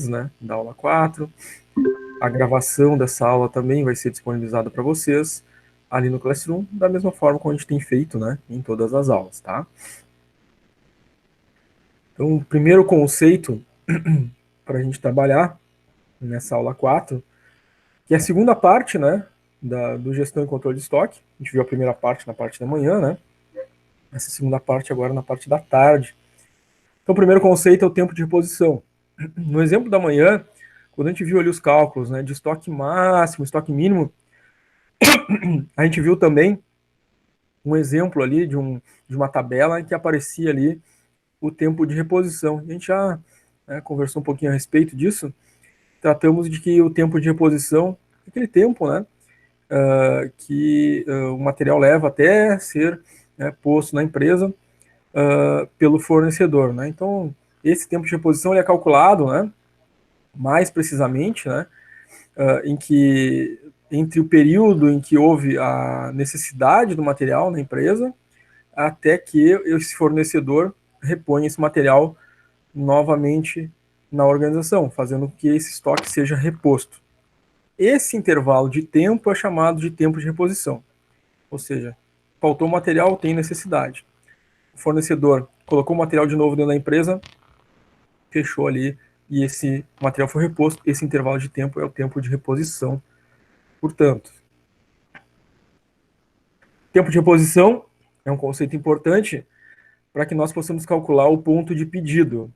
né, da aula 4. A gravação dessa aula também vai ser disponibilizada para vocês ali no Classroom, da mesma forma como a gente tem feito, né, em todas as aulas, tá? Então, o primeiro conceito para a gente trabalhar nessa aula 4, que é a segunda parte, né, do gestão e controle de estoque. A gente viu a primeira parte na parte da manhã, né? Essa segunda parte agora na parte da tarde. Então, o primeiro conceito é o tempo de reposição. No exemplo da manhã, quando a gente viu ali os cálculos, né, de estoque máximo, estoque mínimo, a gente viu também um exemplo ali de uma tabela em que aparecia ali o tempo de reposição. A gente já, né, conversou um pouquinho a respeito disso. Tratamos de que o tempo de reposição é aquele tempo, né, que o material leva até ser, né, posto na empresa pelo fornecedor, né? Então, esse tempo de reposição ele é calculado, né, mais precisamente, né, em que entre o período em que houve a necessidade do material na empresa até que esse fornecedor reponha esse material novamente na organização, fazendo com que esse estoque seja reposto. Esse intervalo de tempo é chamado de tempo de reposição. Ou seja, faltou material, tem necessidade. O fornecedor colocou o material de novo dentro da empresa, fechou ali, e esse material foi reposto. Esse intervalo de tempo é o tempo de reposição. Portanto, tempo de reposição é um conceito importante para que nós possamos calcular o ponto de pedido.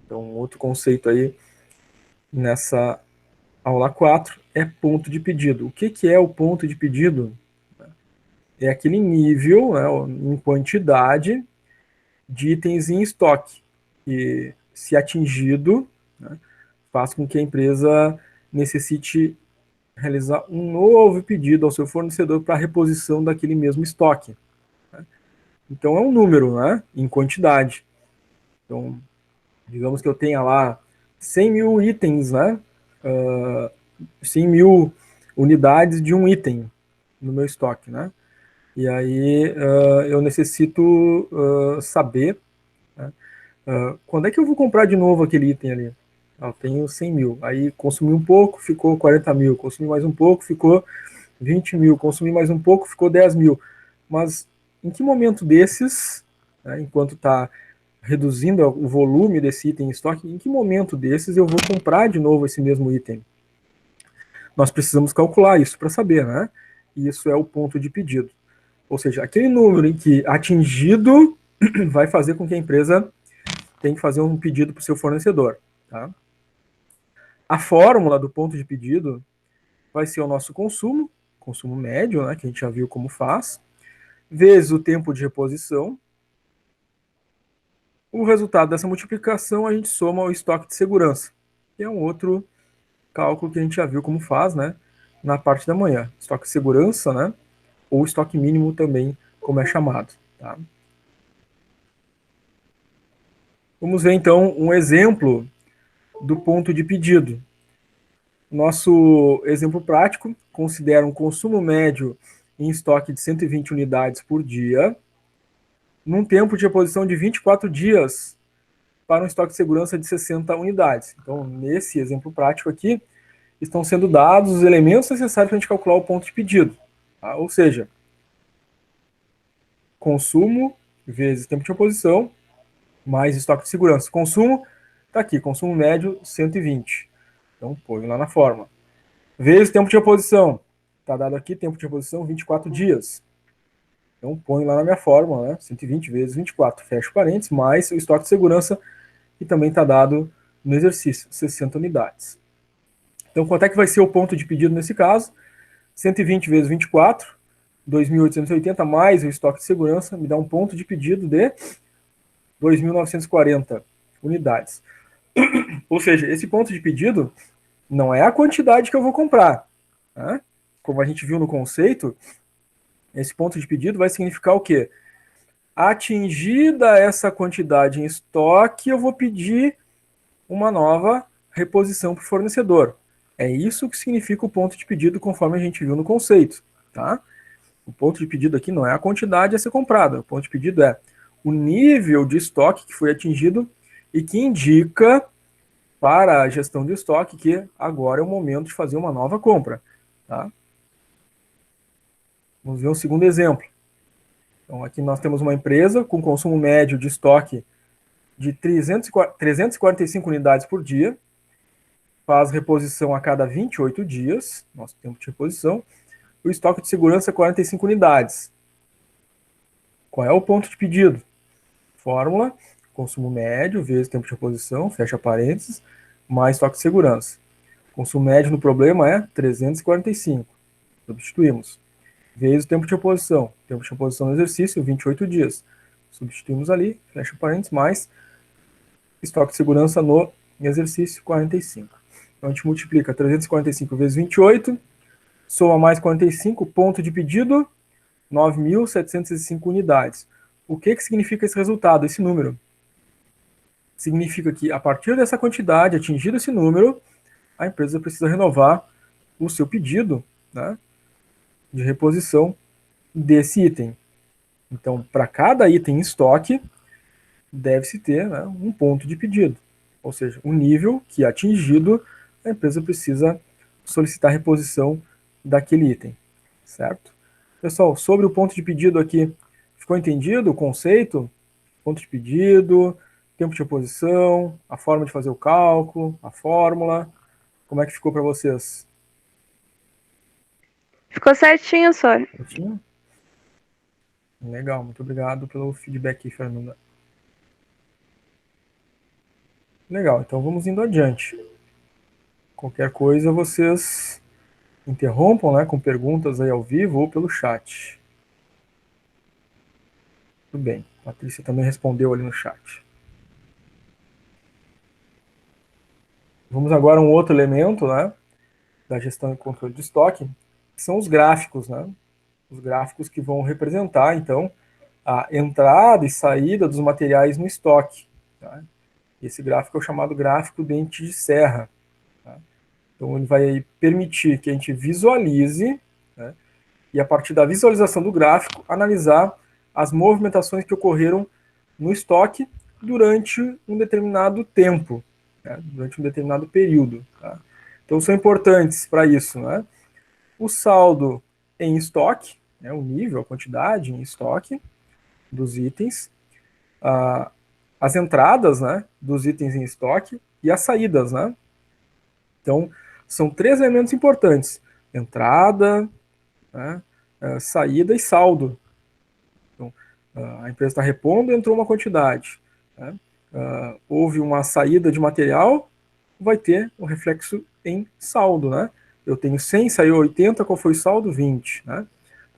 Então, outro conceito aí nessa aula 4 é ponto de pedido. O que é o ponto de pedido? É aquele nível, né, em quantidade de itens em estoque, que, se atingido, né, faz com que a empresa necessite realizar um novo pedido ao seu fornecedor para a reposição daquele mesmo estoque. Né? Então, é um número, né, em quantidade. Então, digamos que eu tenha lá 100 mil itens, né, 100 mil unidades de um item no meu estoque, né? E aí eu necessito saber, né, quando é que eu vou comprar de novo aquele item ali. Eu tenho 100 mil, aí consumi um pouco, ficou 40 mil, consumi mais um pouco, ficou 20 mil, consumi mais um pouco, ficou 10 mil. Mas em que momento desses, né, enquanto está reduzindo o volume desse item em estoque, em que momento desses eu vou comprar de novo esse mesmo item? Nós precisamos calcular isso para saber, né? E isso é o ponto de pedido. Ou seja, aquele número em que atingido vai fazer com que a empresa tenha que fazer um pedido para o seu fornecedor. Tá? A fórmula do ponto de pedido vai ser o nosso consumo médio, né, que a gente já viu como faz, vezes o tempo de reposição. O resultado dessa multiplicação a gente soma ao estoque de segurança, que é um outro cálculo que a gente já viu como faz, né, na parte da manhã. Estoque de segurança, né, ou estoque mínimo também, como é chamado. Tá? Vamos ver então um exemplo do ponto de pedido. Nosso exemplo prático considera um consumo médio em estoque de 120 unidades por dia, num tempo de reposição de 24 dias para um estoque de segurança de 60 unidades. Então, nesse exemplo prático aqui, estão sendo dados os elementos necessários para a gente calcular o ponto de pedido. Tá? Ou seja, consumo vezes tempo de reposição mais estoque de segurança. Consumo está aqui, consumo médio 120. Então, põe lá na fórmula. Vezes tempo de reposição. Está dado aqui, tempo de reposição, 24 dias. Então, ponho lá na minha fórmula, né? 120 vezes 24, fecho parênteses, mais o estoque de segurança, que também está dado no exercício, 60 unidades. Então, quanto é que vai ser o ponto de pedido nesse caso? 120 vezes 24, 2.880, mais o estoque de segurança, me dá um ponto de pedido de 2.940 unidades. Ou seja, esse ponto de pedido não é a quantidade que eu vou comprar. Né? Como a gente viu no conceito, esse ponto de pedido vai significar o quê? Atingida essa quantidade em estoque, eu vou pedir uma nova reposição para o fornecedor. É isso que significa o ponto de pedido, conforme a gente viu no conceito. Tá? O ponto de pedido aqui não é a quantidade a ser comprada. O ponto de pedido é o nível de estoque que foi atingido e que indica para a gestão de estoque que agora é o momento de fazer uma nova compra. Tá? Vamos ver um segundo exemplo. Então, aqui nós temos uma empresa com consumo médio de estoque de 345 unidades por dia, faz reposição a cada 28 dias, nosso tempo de reposição, o estoque de segurança é 45 unidades. Qual é o ponto de pedido? Fórmula, consumo médio vezes tempo de reposição, fecha parênteses, mais estoque de segurança. Consumo médio no problema é 345. Substituímos. Vezes o tempo de reposição. Tempo de reposição no exercício, 28 dias. Substituímos ali, fecha parênteses, mais estoque de segurança no exercício, 45. Então a gente multiplica 345 vezes 28, soma mais 45, ponto de pedido, 9.705 unidades. O que significa esse resultado, esse número? Significa que a partir dessa quantidade, atingido esse número, a empresa precisa renovar o seu pedido, né, de reposição desse item. Então, para cada item em estoque, deve-se ter, né, um ponto de pedido. Ou seja, um nível que atingido, a empresa precisa solicitar a reposição daquele item. Certo? Pessoal, sobre o ponto de pedido aqui, ficou entendido o conceito? Ponto de pedido, tempo de reposição, a forma de fazer o cálculo, a fórmula. Como é que ficou para vocês? Ficou certinho, senhor. Certinho? Legal, muito obrigado pelo feedback, Fernanda. Legal, então vamos indo adiante. Qualquer coisa vocês interrompam, né, com perguntas aí ao vivo ou pelo chat. Tudo bem, a Patrícia também respondeu ali no chat. Vamos agora a um outro elemento, né, da gestão e controle de estoque, que são os gráficos, né? Os gráficos que vão representar, então, a entrada e saída dos materiais no estoque. Tá? Esse gráfico é o chamado gráfico dente de serra. Tá? Então, ele vai permitir que a gente visualize, né, e a partir da visualização do gráfico, analisar as movimentações que ocorreram no estoque durante um determinado tempo, né, durante um determinado período. Tá? Então, são importantes para isso, né? O saldo em estoque, né, o nível, a quantidade em estoque dos itens, as entradas, né, dos itens em estoque e as saídas, né? Então, são três elementos importantes: entrada, né, saída e saldo. Então, a empresa está repondo, entrou uma quantidade, né? Houve uma saída de material, vai ter um reflexo em saldo, né? Eu tenho 100, saiu 80, qual foi o saldo? 20, né?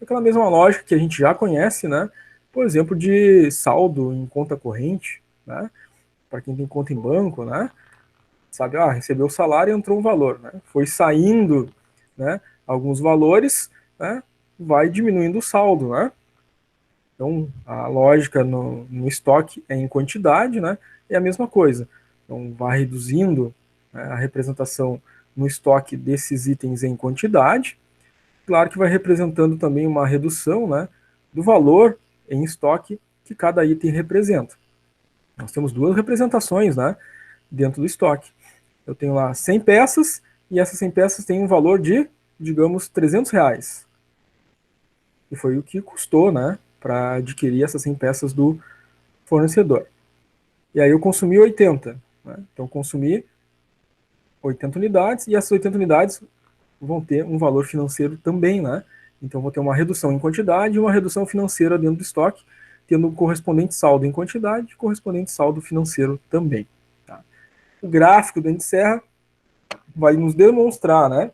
Aquela mesma lógica que a gente já conhece, né? Por exemplo, de saldo em conta corrente, né? Para quem tem conta em banco, né? Sabe, recebeu o salário e entrou um valor, né? Foi saindo, né, alguns valores, né? Vai diminuindo o saldo, né? Então, a lógica no estoque é em quantidade, né? É a mesma coisa. Então, vai reduzindo, né, a representação no estoque desses itens em quantidade. Claro que vai representando também uma redução, né, do valor em estoque que cada item representa. Nós temos duas representações, né, dentro do estoque. Eu tenho lá 100 peças e essas 100 peças têm um valor de, digamos, R$300. E foi o que custou, né, para adquirir essas 100 peças do fornecedor. E aí eu consumi 80. Né? Então, consumi 80 unidades e essas 80 unidades vão ter um valor financeiro também, né? Então, vou ter uma redução em quantidade e uma redução financeira dentro do estoque, tendo um correspondente saldo em quantidade e correspondente saldo financeiro também. Tá? O gráfico do índice serra vai nos demonstrar, né,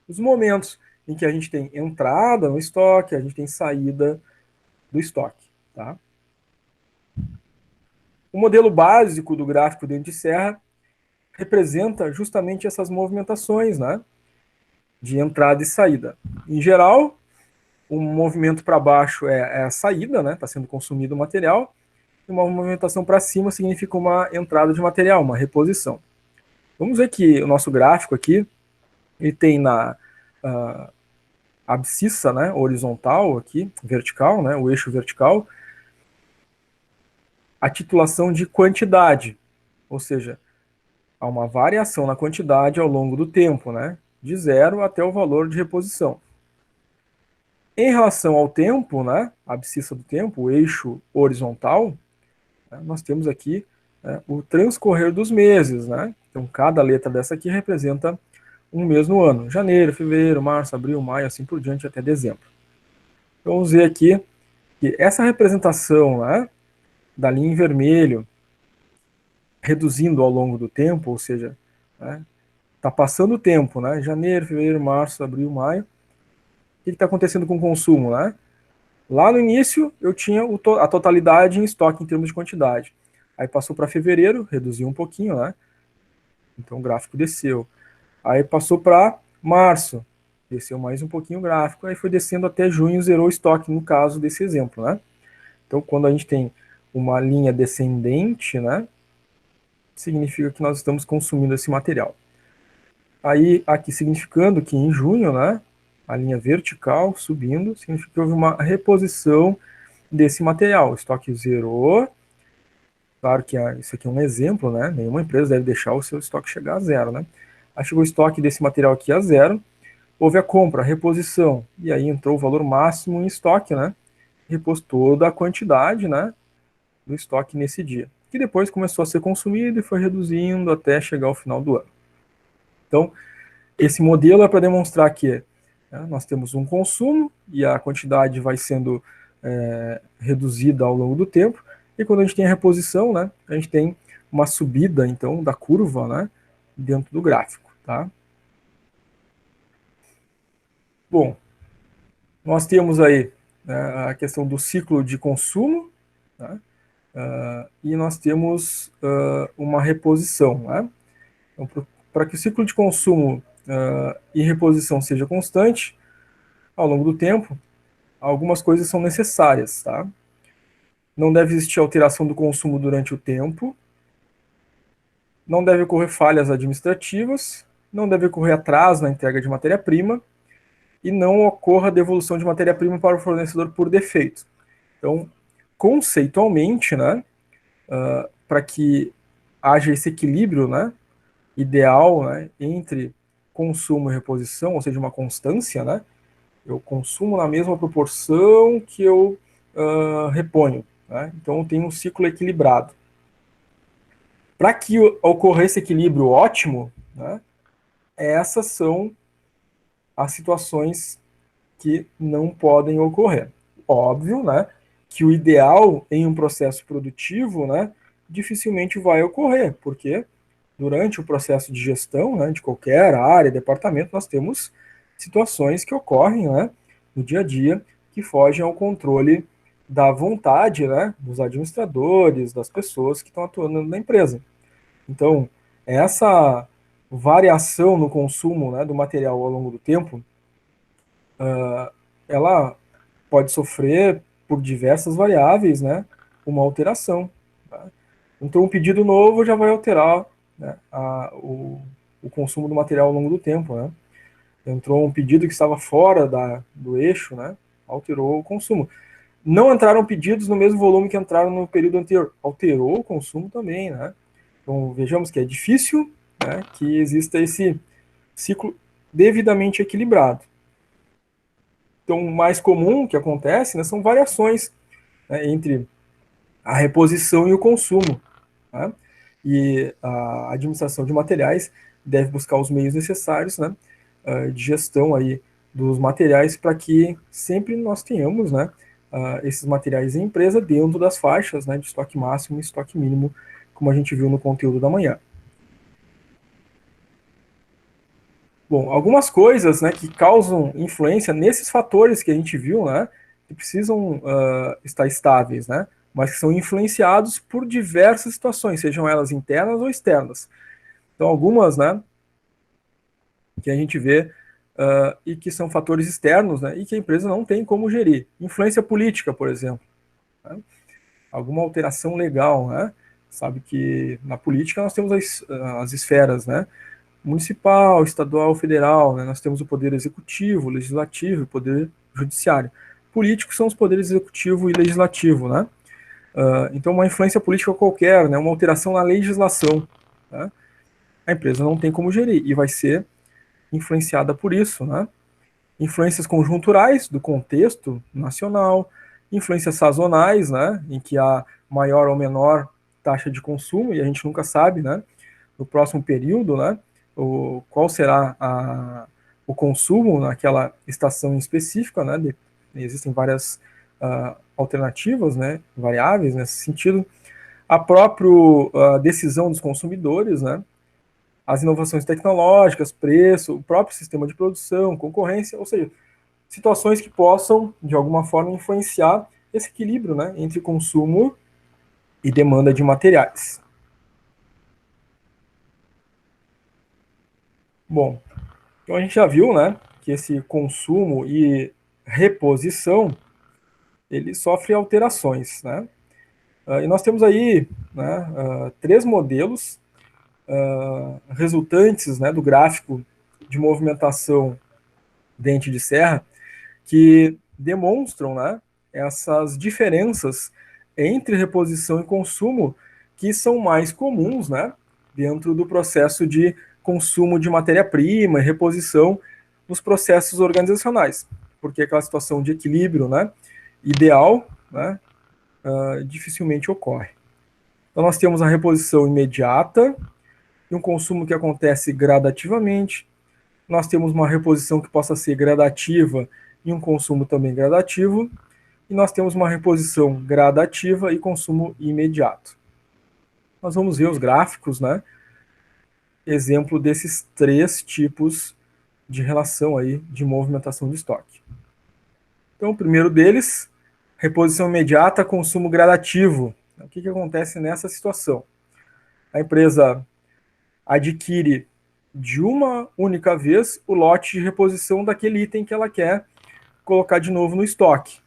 os momentos em que a gente tem entrada no estoque, a gente tem saída do estoque. Tá? O modelo básico do gráfico do índice serra representa justamente essas movimentações, né, de entrada e saída. Em geral, o movimento para baixo é a saída, né, está sendo consumido o material, e uma movimentação para cima significa uma entrada de material, uma reposição. Vamos ver que o nosso gráfico aqui, ele tem na abscissa, né, horizontal aqui, vertical, né, o eixo vertical, a titulação de quantidade, ou seja, há uma variação na quantidade ao longo do tempo, né? De 0 até o valor de reposição. Em relação ao tempo, né, a abscissa do tempo, o eixo horizontal, né, nós temos aqui, né, o transcorrer dos meses, né? Então, cada letra dessa aqui representa um mês no ano. Janeiro, fevereiro, março, abril, maio, assim por diante, até dezembro. Então, vamos ver aqui que essa representação, né, da linha em vermelho, reduzindo ao longo do tempo, ou seja, né, tá passando o tempo, né? Janeiro, fevereiro, março, abril, maio. O que está acontecendo com o consumo, né? Lá no início, eu tinha a totalidade em estoque em termos de quantidade. Aí passou para fevereiro, reduziu um pouquinho, né? Então o gráfico desceu. Aí passou para março, desceu mais um pouquinho o gráfico. Aí foi descendo até junho, zerou o estoque, no caso desse exemplo, né? Então, quando a gente tem uma linha descendente, né? Significa que nós estamos consumindo esse material. Aí, aqui significando que em junho, né? A linha vertical subindo, significa que houve uma reposição desse material. O estoque zerou. Claro que isso aqui é um exemplo, né? Nenhuma empresa deve deixar o seu estoque chegar a zero, né? Aí chegou o estoque desse material aqui a zero, houve a compra, a reposição, e aí entrou o valor máximo em estoque, né? Repôs toda a quantidade, né? Do estoque nesse dia. Que depois começou a ser consumido e foi reduzindo até chegar ao final do ano. Então, esse modelo é para demonstrar que, né, nós temos um consumo e a quantidade vai sendo reduzida ao longo do tempo, e quando a gente tem a reposição, né, a gente tem uma subida, então, da curva, né, dentro do gráfico, tá? Bom, nós temos aí, né, a questão do ciclo de consumo, né, e nós temos uma reposição, né? Então, para que o ciclo de consumo e reposição seja constante ao longo do tempo, algumas coisas são necessárias, tá? Não deve existir alteração do consumo durante o tempo, não deve ocorrer falhas administrativas, não deve ocorrer atraso na entrega de matéria-prima e não ocorra devolução de matéria-prima para o fornecedor por defeito. Então, conceitualmente, né, para que haja esse equilíbrio, né, ideal, né, entre consumo e reposição, ou seja, uma constância, né, eu consumo na mesma proporção que eu reponho, né, então eu tenho um ciclo equilibrado. Para que ocorra esse equilíbrio ótimo, né, essas são as situações que não podem ocorrer. Óbvio, né, que o ideal em um processo produtivo, né, dificilmente vai ocorrer, porque durante o processo de gestão, né, de qualquer área, departamento, nós temos situações que ocorrem, né, no dia a dia que fogem ao controle da vontade, né, dos administradores, das pessoas que estão atuando na empresa. Então, essa variação no consumo, né, do material ao longo do tempo, ela pode sofrer por diversas variáveis, né, uma alteração. Tá? Então, um pedido novo já vai alterar, né, o consumo do material ao longo do tempo. Né? Entrou um pedido que estava fora do eixo, né, alterou o consumo. Não entraram pedidos no mesmo volume que entraram no período anterior, alterou o consumo também. Né? Então, vejamos que é difícil, né, que exista esse ciclo devidamente equilibrado. Então, o mais comum que acontece, né, são variações, né, entre a reposição e o consumo. Né? E a administração de materiais deve buscar os meios necessários, né, de gestão aí dos materiais para que sempre nós tenhamos, né, esses materiais em empresa dentro das faixas, né, de estoque máximo e estoque mínimo, como a gente viu no conteúdo da manhã. Bom, algumas coisas, né, que causam influência nesses fatores que a gente viu, né, que precisam estar estáveis, né, mas que são influenciados por diversas situações, sejam elas internas ou externas. Então, algumas, né, que a gente vê e que são fatores externos, né, e que a empresa não tem como gerir. Influência política, por exemplo. Né, alguma alteração legal, né, sabe que na política nós temos as esferas, né, municipal, estadual, federal, né? Nós temos o poder executivo, legislativo e o poder judiciário. Políticos são os poderes executivo e legislativo, né? Então, uma influência política qualquer, né? Uma alteração na legislação, né? a empresa não tem como gerir e vai ser influenciada por isso, né? Influências conjunturais do contexto nacional, influências sazonais, né, em que há maior ou menor taxa de consumo, e a gente nunca sabe, né, no próximo período, né, qual será o consumo naquela estação específica, né, existem várias alternativas, né, variáveis nesse sentido. A própria decisão dos consumidores, né, as inovações tecnológicas, preço, o próprio sistema de produção, concorrência, ou seja, situações que possam, de alguma forma, influenciar esse equilíbrio, né, entre consumo e demanda de materiais. Bom, então a gente já viu, né, que esse consumo e reposição, ele sofre alterações, né? E nós temos aí, né, três modelos resultantes, né, do gráfico de movimentação dente de serra, que demonstram, né, essas diferenças entre reposição e consumo que são mais comuns, né, dentro do processo de consumo de matéria-prima e reposição nos processos organizacionais, porque aquela situação de equilíbrio, né, ideal, né, dificilmente ocorre. Então nós temos a reposição imediata e um consumo que acontece gradativamente. Nós temos uma reposição que possa ser gradativa e um consumo também gradativo, e nós temos uma reposição gradativa e consumo imediato. Nós vamos ver os gráficos, né? Exemplo desses três tipos de relação aí de movimentação de estoque. Então, o primeiro deles, reposição imediata, consumo gradativo. O que acontece nessa situação? A empresa adquire de uma única vez o lote de reposição daquele item que ela quer colocar de novo no estoque.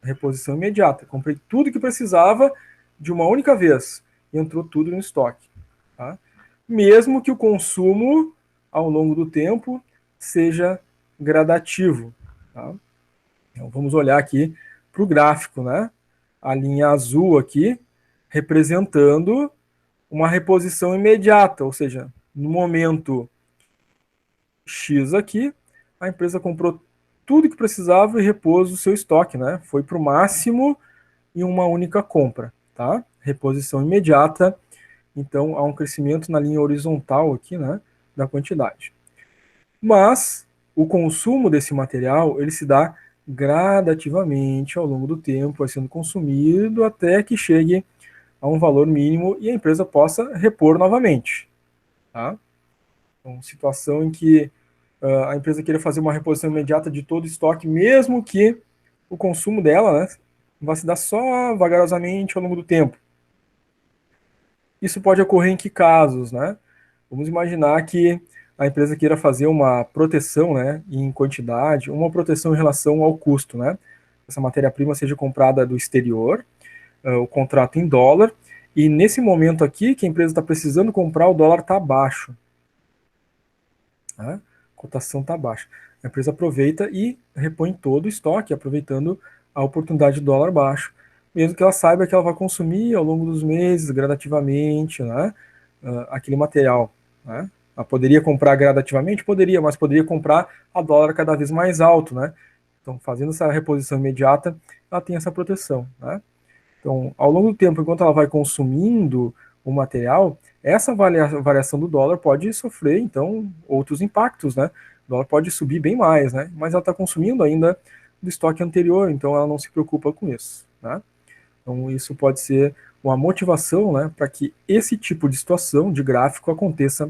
Reposição imediata. Comprei tudo que precisava de uma única vez e entrou tudo no estoque. Tá? Mesmo que o consumo ao longo do tempo seja gradativo. Tá? Então vamos olhar aqui para o gráfico, né? A linha azul aqui representando uma reposição imediata, ou seja, no momento X aqui, a empresa comprou tudo que precisava e repôs o seu estoque, né? Foi para o máximo em uma única compra, tá? Reposição imediata, então há um crescimento na linha horizontal aqui, né? Da quantidade. Mas o consumo desse material, ele se dá gradativamente ao longo do tempo, vai sendo consumido até que chegue a um valor mínimo e a empresa possa repor novamente, tá? Então, situação em que a empresa queira fazer uma reposição imediata de todo o estoque, mesmo que o consumo dela, né, vai se dar só vagarosamente ao longo do tempo. Isso pode ocorrer em que casos, né? Vamos imaginar que a empresa queira fazer uma proteção, né, em quantidade, uma proteção em relação ao custo, né? Essa matéria-prima seja comprada do exterior, o contrato em dólar, e nesse momento aqui que a empresa está precisando comprar, o dólar está baixo. Tá? A cotação está baixa. A empresa aproveita e repõe todo o estoque, aproveitando a oportunidade de dólar baixo, mesmo que ela saiba que ela vai consumir ao longo dos meses, gradativamente, né, aquele material. Né? Ela poderia comprar gradativamente? Poderia, mas poderia comprar a dólar cada vez mais alto. Né? Então, fazendo essa reposição imediata, ela tem essa proteção. Né? Então, ao longo do tempo, enquanto ela vai consumindo o material, essa variação do dólar pode sofrer, então, outros impactos, né? O dólar pode subir bem mais, né? Mas ela está consumindo ainda do estoque anterior, então ela não se preocupa com isso, né? Então, isso pode ser uma motivação, né, para que esse tipo de situação de gráfico aconteça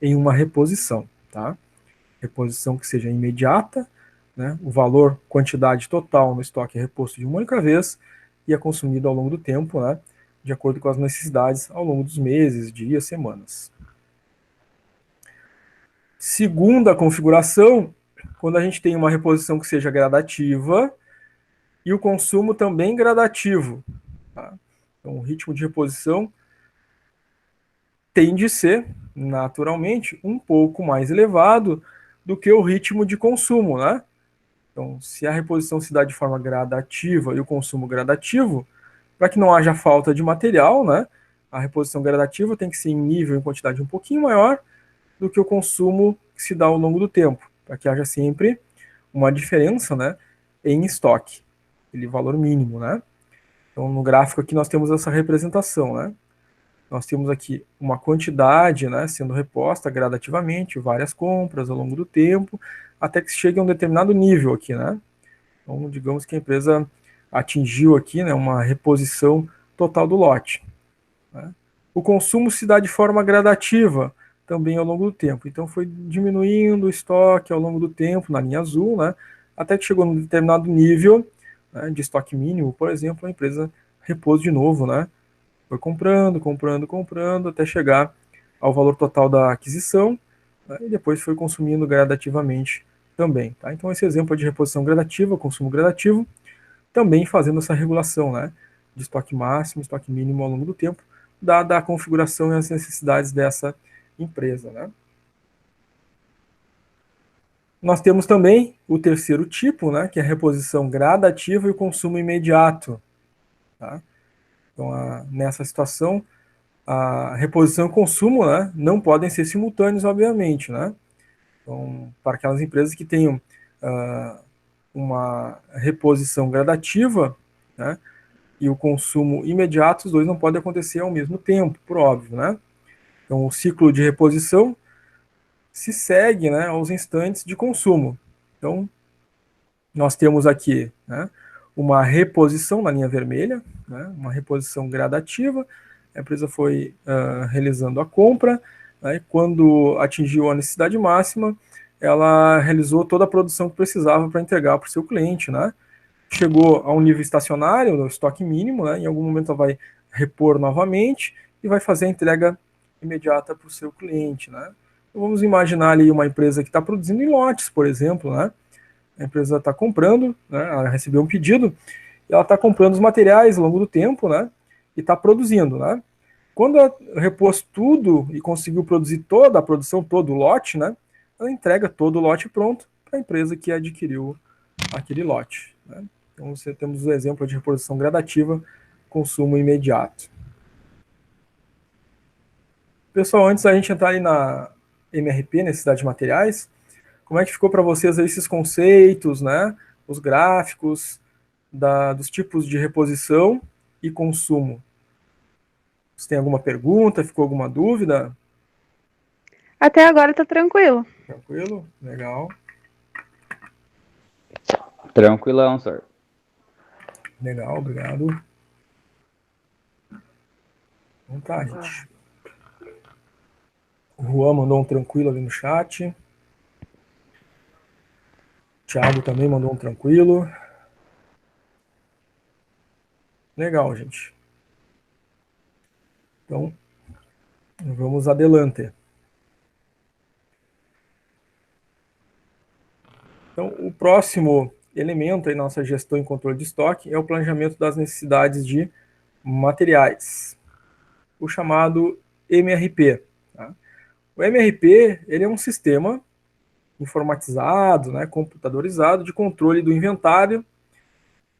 em uma reposição, tá? Reposição que seja imediata, né? O valor, quantidade total no estoque é reposto de uma única vez e é consumido ao longo do tempo, né? De acordo com as necessidades ao longo dos meses, dias, semanas. Segunda configuração, quando a gente tem uma reposição que seja gradativa e o consumo também gradativo. Tá? Então, o ritmo de reposição tende a ser, naturalmente, um pouco mais elevado do que o ritmo de consumo, né? Então, se a reposição se dá de forma gradativa e o consumo gradativo, para que não haja falta de material, né? A reposição gradativa tem que ser em nível e quantidade um pouquinho maior, do que o consumo que se dá ao longo do tempo, para que haja sempre uma diferença, né, em estoque, aquele valor mínimo, né? Então, no gráfico aqui nós temos essa representação, né? Nós temos aqui uma quantidade, né, sendo reposta gradativamente, várias compras ao longo do tempo, até que se chegue a um determinado nível aqui, né? Então, digamos que a empresa atingiu aqui, né, uma reposição total do lote, né? O consumo se dá de forma gradativa também ao longo do tempo. Então, foi diminuindo o estoque ao longo do tempo, na linha azul, né, até que chegou num determinado nível, né, de estoque mínimo, por exemplo, a empresa repôs de novo, né? Foi comprando, comprando, comprando, até chegar ao valor total da aquisição, né, e depois foi consumindo gradativamente também. Tá? Então, esse exemplo é de reposição gradativa, consumo gradativo, também fazendo essa regulação, né, de estoque máximo, estoque mínimo ao longo do tempo, dada a configuração e as necessidades dessa empresa. Né. Nós temos também o terceiro tipo, né, que é a reposição gradativa e o consumo imediato. Tá? Então, nessa situação, a reposição e o consumo, né, não podem ser simultâneos, obviamente, né? Então, para aquelas empresas que tenham uma reposição gradativa, né, e o consumo imediato, os dois não podem acontecer ao mesmo tempo, por óbvio, né? Então, o ciclo de reposição se segue, né, aos instantes de consumo. Então, nós temos aqui, né, uma reposição na linha vermelha, né, uma reposição gradativa. A empresa foi realizando a compra, né, quando atingiu a necessidade máxima, ela realizou toda a produção que precisava para entregar para o seu cliente, né? Chegou a um nível estacionário, no estoque mínimo, né? Em algum momento ela vai repor novamente e vai fazer a entrega imediata para o seu cliente, né? Então, vamos imaginar ali uma empresa que está produzindo em lotes, por exemplo, né? A empresa está comprando, né? Ela recebeu um pedido, e ela está comprando os materiais ao longo do tempo, né? E está produzindo, né? Quando ela repôs tudo e conseguiu produzir toda a produção, todo o lote, né? Ela entrega todo o lote pronto para a empresa que adquiriu aquele lote, né? Então, você temos o exemplo de reposição gradativa, consumo imediato. Pessoal, antes da gente entrar aí na MRP, necessidade de materiais, como é que ficou para vocês aí esses conceitos, né? Os gráficos dos tipos de reposição e consumo? Você tem alguma pergunta? Ficou alguma dúvida? Até agora tá tranquilo. Tranquilo? Legal. Tranquilão, senhor. Legal, obrigado. Então tá, gente. O Juan mandou um tranquilo ali no chat. Thiago também mandou um tranquilo. Legal, gente. Então, vamos adelante. Então, o próximo elemento em nossa gestão e controle de estoque é o planejamento das necessidades de materiais, o chamado MRP. Tá? O MRP ele é um sistema informatizado, né, computadorizado de controle do inventário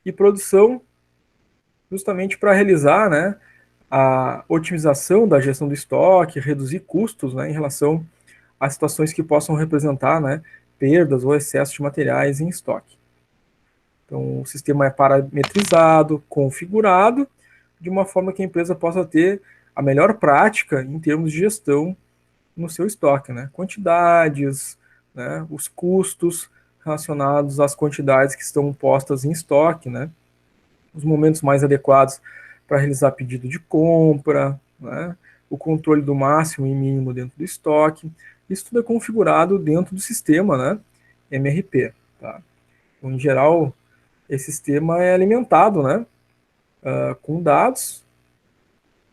e produção, justamente para realizar, né, a otimização da gestão do estoque, reduzir custos, né, em relação a situações que possam representar, né, perdas ou excesso de materiais em estoque. Então, o sistema é parametrizado, configurado, de uma forma que a empresa possa ter a melhor prática em termos de gestão no seu estoque, né? Quantidades, né, os custos relacionados às quantidades que estão postas em estoque, né? Os momentos mais adequados para realizar pedido de compra, né? O controle do máximo e mínimo dentro do estoque. Isso tudo é configurado dentro do sistema, né, MRP. Tá? Então, em geral, esse sistema é alimentado, né, com dados,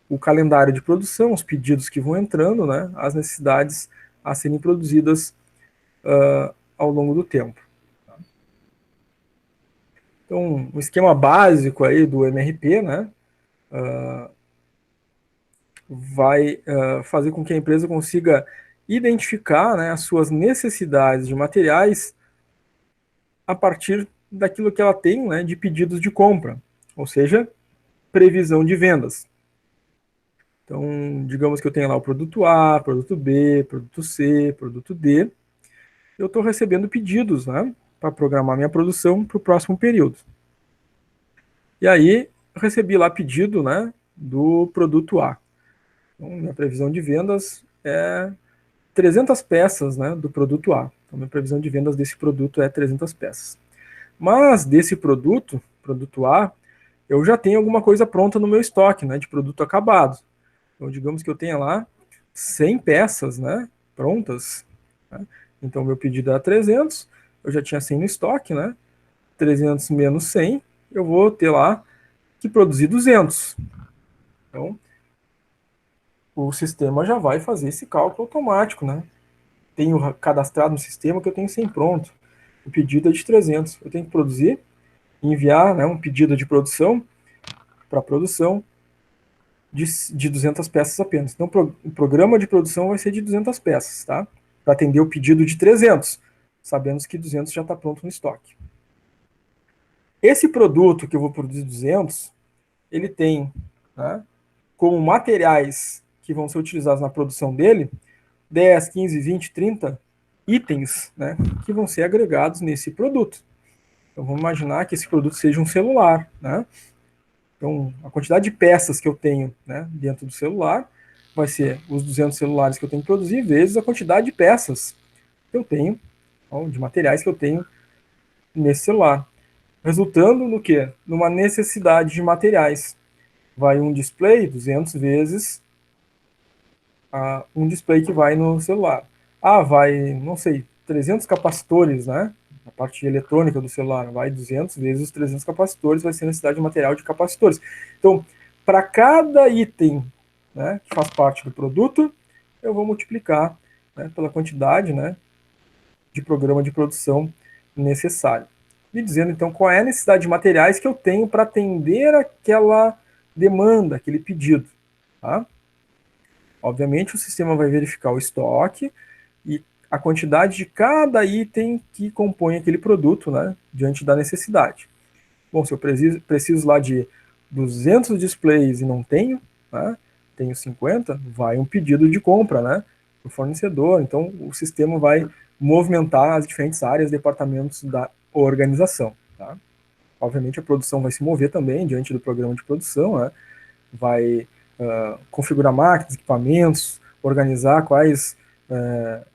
o calendário de produção, os pedidos que vão entrando, né, as necessidades a serem produzidas ao longo do tempo. Então, o esquema básico aí do MRP, né, vai fazer com que a empresa consiga identificar, né, as suas necessidades de materiais a partir daquilo que ela tem, né, de pedidos de compra, ou seja, previsão de vendas. Então, digamos que eu tenho lá o produto A, produto B, produto C, produto D. Eu estou recebendo pedidos, né, para programar minha produção para o próximo período. E aí, eu recebi lá pedido, né, do produto A. Então, minha previsão de vendas é 300 peças, né, do produto A. Então, minha previsão de vendas desse produto é 300 peças. Mas desse produto, produto A, eu já tenho alguma coisa pronta no meu estoque, né, de produto acabado. Então, digamos que eu tenha lá 100 peças, né, prontas. Né? Então, meu pedido era 300, eu já tinha 100 no estoque, né? 300 menos 100, eu vou ter lá que produzir 200. Então, o sistema já vai fazer esse cálculo automático, né? Tenho cadastrado no sistema que eu tenho 100 pronto. O pedido é de 300. Eu tenho que produzir, enviar, né, um pedido de produção para produção de 200 peças apenas. Então, o programa de produção vai ser de 200 peças, tá? Para atender o pedido de 300, sabendo que 200 já está pronto no estoque. Esse produto que eu vou produzir 200, ele tem, né, como materiais que vão ser utilizados na produção dele, 10, 15, 20, 30 itens, né, que vão ser agregados nesse produto. Então, vamos imaginar que esse produto seja um celular, né? Então, a quantidade de peças que eu tenho, né, dentro do celular vai ser os 200 celulares que eu tenho que produzir vezes a quantidade de peças que eu tenho, então, de materiais que eu tenho nesse celular. Resultando no quê? Numa necessidade de materiais. Vai um display 200 vezes um display que vai no celular. Vai, não sei, 300 capacitores, né? A parte eletrônica do celular vai 200 vezes os 300 capacitores, vai ser necessidade de material de capacitores. Então, para cada item, né, que faz parte do produto, eu vou multiplicar, né, pela quantidade, né, de programa de produção necessário. Me dizendo, então, qual é a necessidade de materiais que eu tenho para atender aquela demanda, aquele pedido. Tá? Obviamente, o sistema vai verificar o estoque e a quantidade de cada item que compõe aquele produto, né, diante da necessidade. Bom, se eu preciso lá de 200 displays e não tenho, né, tenho 50, vai um pedido de compra, né, do fornecedor. Então, o sistema vai movimentar as diferentes áreas, departamentos da organização. Tá? Obviamente, a produção vai se mover também diante do programa de produção, né, vai configurar máquinas, equipamentos, organizar quais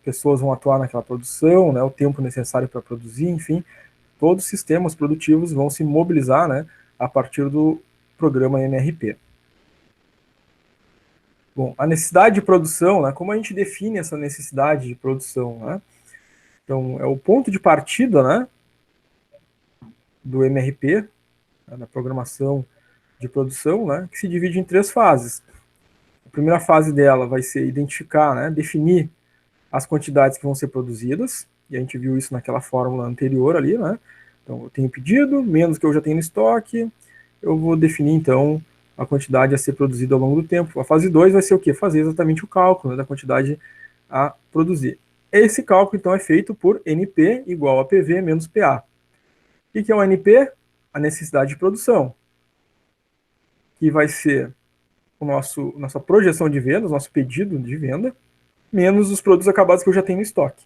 pessoas vão atuar naquela produção, né, o tempo necessário para produzir, enfim, todos os sistemas produtivos vão se mobilizar, né, a partir do programa MRP. Bom, a necessidade de produção, né, como a gente define essa necessidade de produção? Né? Então, é o ponto de partida, né, do MRP, né, da programação de produção, né, que se divide em 3 fases. A primeira fase dela vai ser identificar, né, definir as quantidades que vão ser produzidas, e a gente viu isso naquela fórmula anterior ali, né? Então, eu tenho pedido, menos que eu já tenho no estoque, eu vou definir, então, a quantidade a ser produzida ao longo do tempo. A fase 2 vai ser o quê? Fazer exatamente o cálculo, né, da quantidade a produzir. Esse cálculo, então, é feito por NP igual a PV menos PA. O que é o NP? A necessidade de produção, que vai ser nossa projeção de vendas, nosso pedido de venda, menos os produtos acabados que eu já tenho no estoque.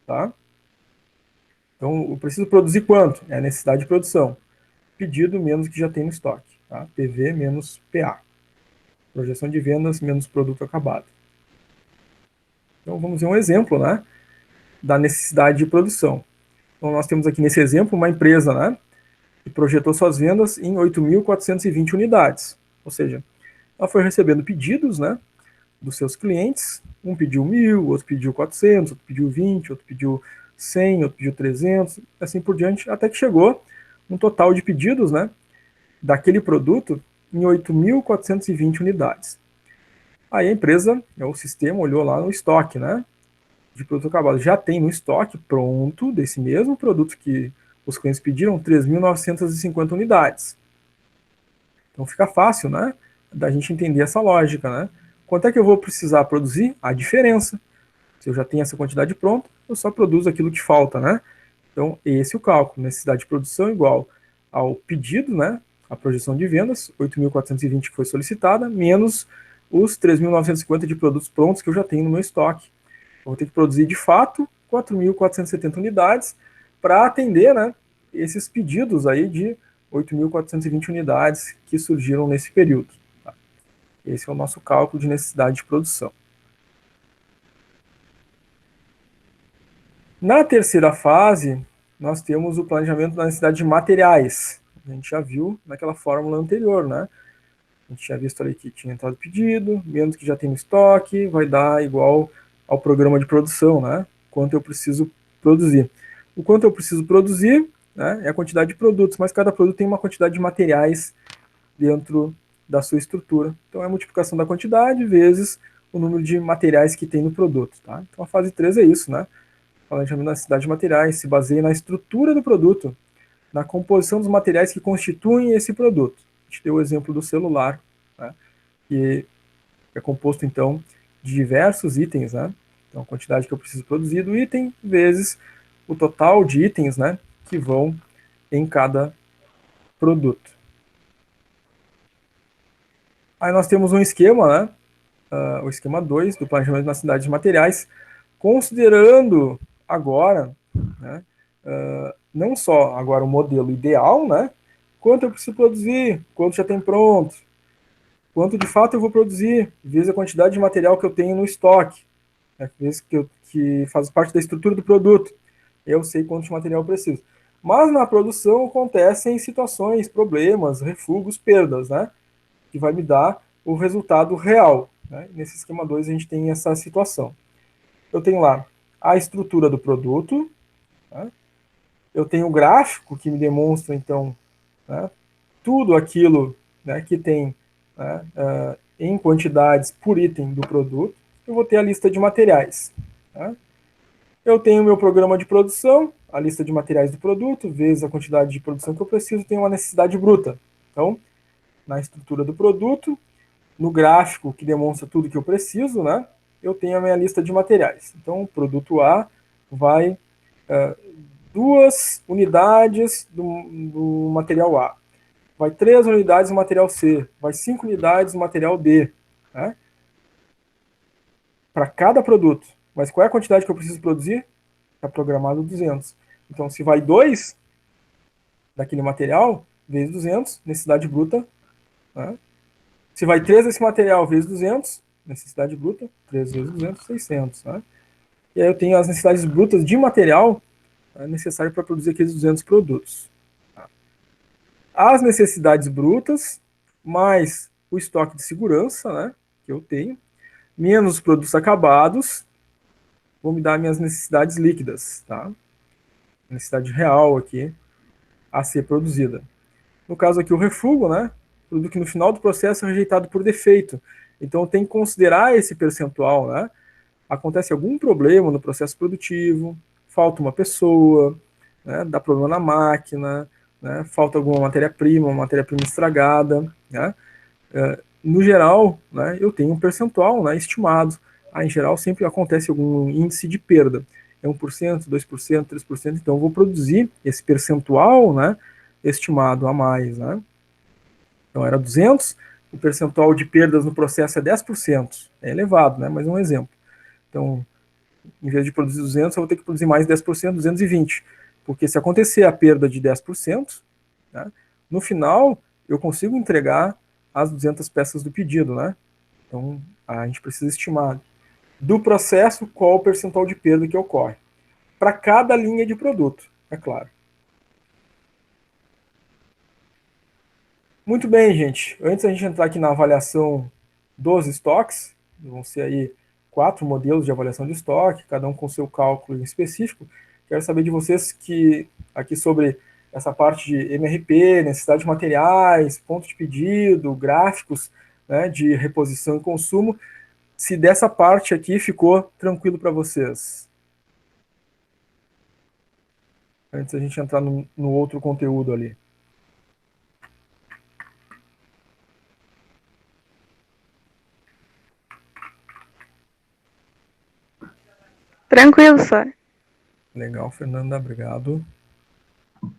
Tá? Então, eu preciso produzir quanto? É a necessidade de produção. Pedido menos o que já tem no estoque. Tá? PV menos PA. Projeção de vendas menos produto acabado. Então, vamos ver um exemplo, né, da necessidade de produção. Então, nós temos aqui nesse exemplo uma empresa, né, que projetou suas vendas em 8.420 unidades. Ou seja, ela foi recebendo pedidos, né, dos seus clientes. Um pediu 1.000, outro pediu 400, outro pediu 20, outro pediu 100, outro pediu 300, assim por diante, até que chegou um total de pedidos, né, daquele produto em 8.420 unidades. Aí a empresa, o sistema, olhou lá no estoque, né, de produto acabado. Já tem no estoque pronto desse mesmo produto que os clientes pediram 3.950 unidades. Então fica fácil, né, da gente entender essa lógica, né? Quanto é que eu vou precisar produzir? A diferença. Se eu já tenho essa quantidade pronta, eu só produzo aquilo que falta, né? Então, esse é o cálculo. Necessidade de produção igual ao pedido, né? A projeção de vendas, 8.420 que foi solicitada, menos os 3.950 de produtos prontos que eu já tenho no meu estoque. Eu vou ter que produzir, de fato, 4.470 unidades para atender, né, esses pedidos aí de 8.420 unidades que surgiram nesse período. Tá? Esse é o nosso cálculo de necessidade de produção. Na terceira fase, nós temos o planejamento da necessidade de materiais. A gente já viu naquela fórmula anterior, né? A gente tinha visto ali que tinha entrado pedido, menos que já tem no estoque, vai dar igual ao programa de produção, né? Quanto eu preciso produzir. O quanto eu preciso produzir, né, é a quantidade de produtos, mas cada produto tem uma quantidade de materiais dentro da sua estrutura. Então é a multiplicação da quantidade vezes o número de materiais que tem no produto. Tá? Então a fase 3 é isso, né? Planejamento da necessidade de materiais se baseia na estrutura do produto, na composição dos materiais que constituem esse produto. A gente deu o exemplo do celular, né, que é composto, então, de diversos itens, né? Então, a quantidade que eu preciso produzir do item vezes o total de itens, né, que vão em cada produto. Aí nós temos um esquema, né, o esquema 2 do planejamento da necessidade de materiais, considerando agora, né, não só agora o modelo ideal, né, quanto eu preciso produzir, quanto já tem pronto, quanto de fato eu vou produzir, vezes a quantidade de material que eu tenho no estoque, né, vezes que faz parte da estrutura do produto, eu sei quanto de material eu preciso. Mas na produção acontecem situações, problemas, refugos, perdas, né, que vai me dar o resultado real. Né? Nesse esquema 2 a gente tem essa situação. Eu tenho lá a estrutura do produto, né? Eu tenho o gráfico que me demonstra, então, né, tudo aquilo, né, que tem, né, em quantidades por item do produto. Eu vou ter a lista de materiais. Né? Eu tenho o meu programa de produção, a lista de materiais do produto, vezes a quantidade de produção que eu preciso, tenho uma necessidade bruta. Então, na estrutura do produto, no gráfico que demonstra tudo que eu preciso, né, eu tenho a minha lista de materiais. Então, o produto A vai 2 unidades do material A, vai 3 unidades do material C, vai 5 unidades do material D, né, para cada produto. Mas qual é a quantidade que eu preciso produzir? Está programado 200. Então, se vai 2 daquele material, vezes 200, necessidade bruta, né? Se vai 3 desse material vezes 200, necessidade bruta, 3 vezes 200, 600. Né? E aí eu tenho as necessidades brutas de material, né, necessário para produzir aqueles 200 produtos. Tá? As necessidades brutas, mais o estoque de segurança, né, que eu tenho, menos os produtos acabados, vão me dar minhas necessidades líquidas. Tá? Necessidade real aqui a ser produzida. No caso aqui, o refúgio, né? Produto que no final do processo é rejeitado por defeito. Então, tem que considerar esse percentual, né? Acontece algum problema no processo produtivo, falta uma pessoa, né? Dá problema na máquina, né? Falta alguma matéria-prima, uma matéria-prima estragada, né? No geral, né, eu tenho um percentual, né, estimado. Em geral, sempre acontece algum índice de perda. É 1%, 2%, 3%. Então, eu vou produzir esse percentual, né, estimado a mais. Né? Então, era 200, o percentual de perdas no processo é 10%. É elevado, né, mas é um exemplo. Então, em vez de produzir 200, eu vou ter que produzir mais 10%, 220. Porque se acontecer a perda de 10%, né, no final, eu consigo entregar as 200 peças do pedido, né? Então, a gente precisa estimar do processo qual o percentual de perda que ocorre. Para cada linha de produto, é claro. Muito bem, gente. Antes da gente entrar aqui na avaliação dos estoques, vão ser aí 4 modelos de avaliação de estoque, cada um com seu cálculo específico. Quero saber de vocês que aqui sobre essa parte de MRP, necessidade de materiais, ponto de pedido, gráficos, né, de reposição e consumo, se dessa parte aqui ficou tranquilo para vocês. Antes da gente entrar no outro conteúdo ali. Tranquilo, só. Legal, Fernanda, obrigado.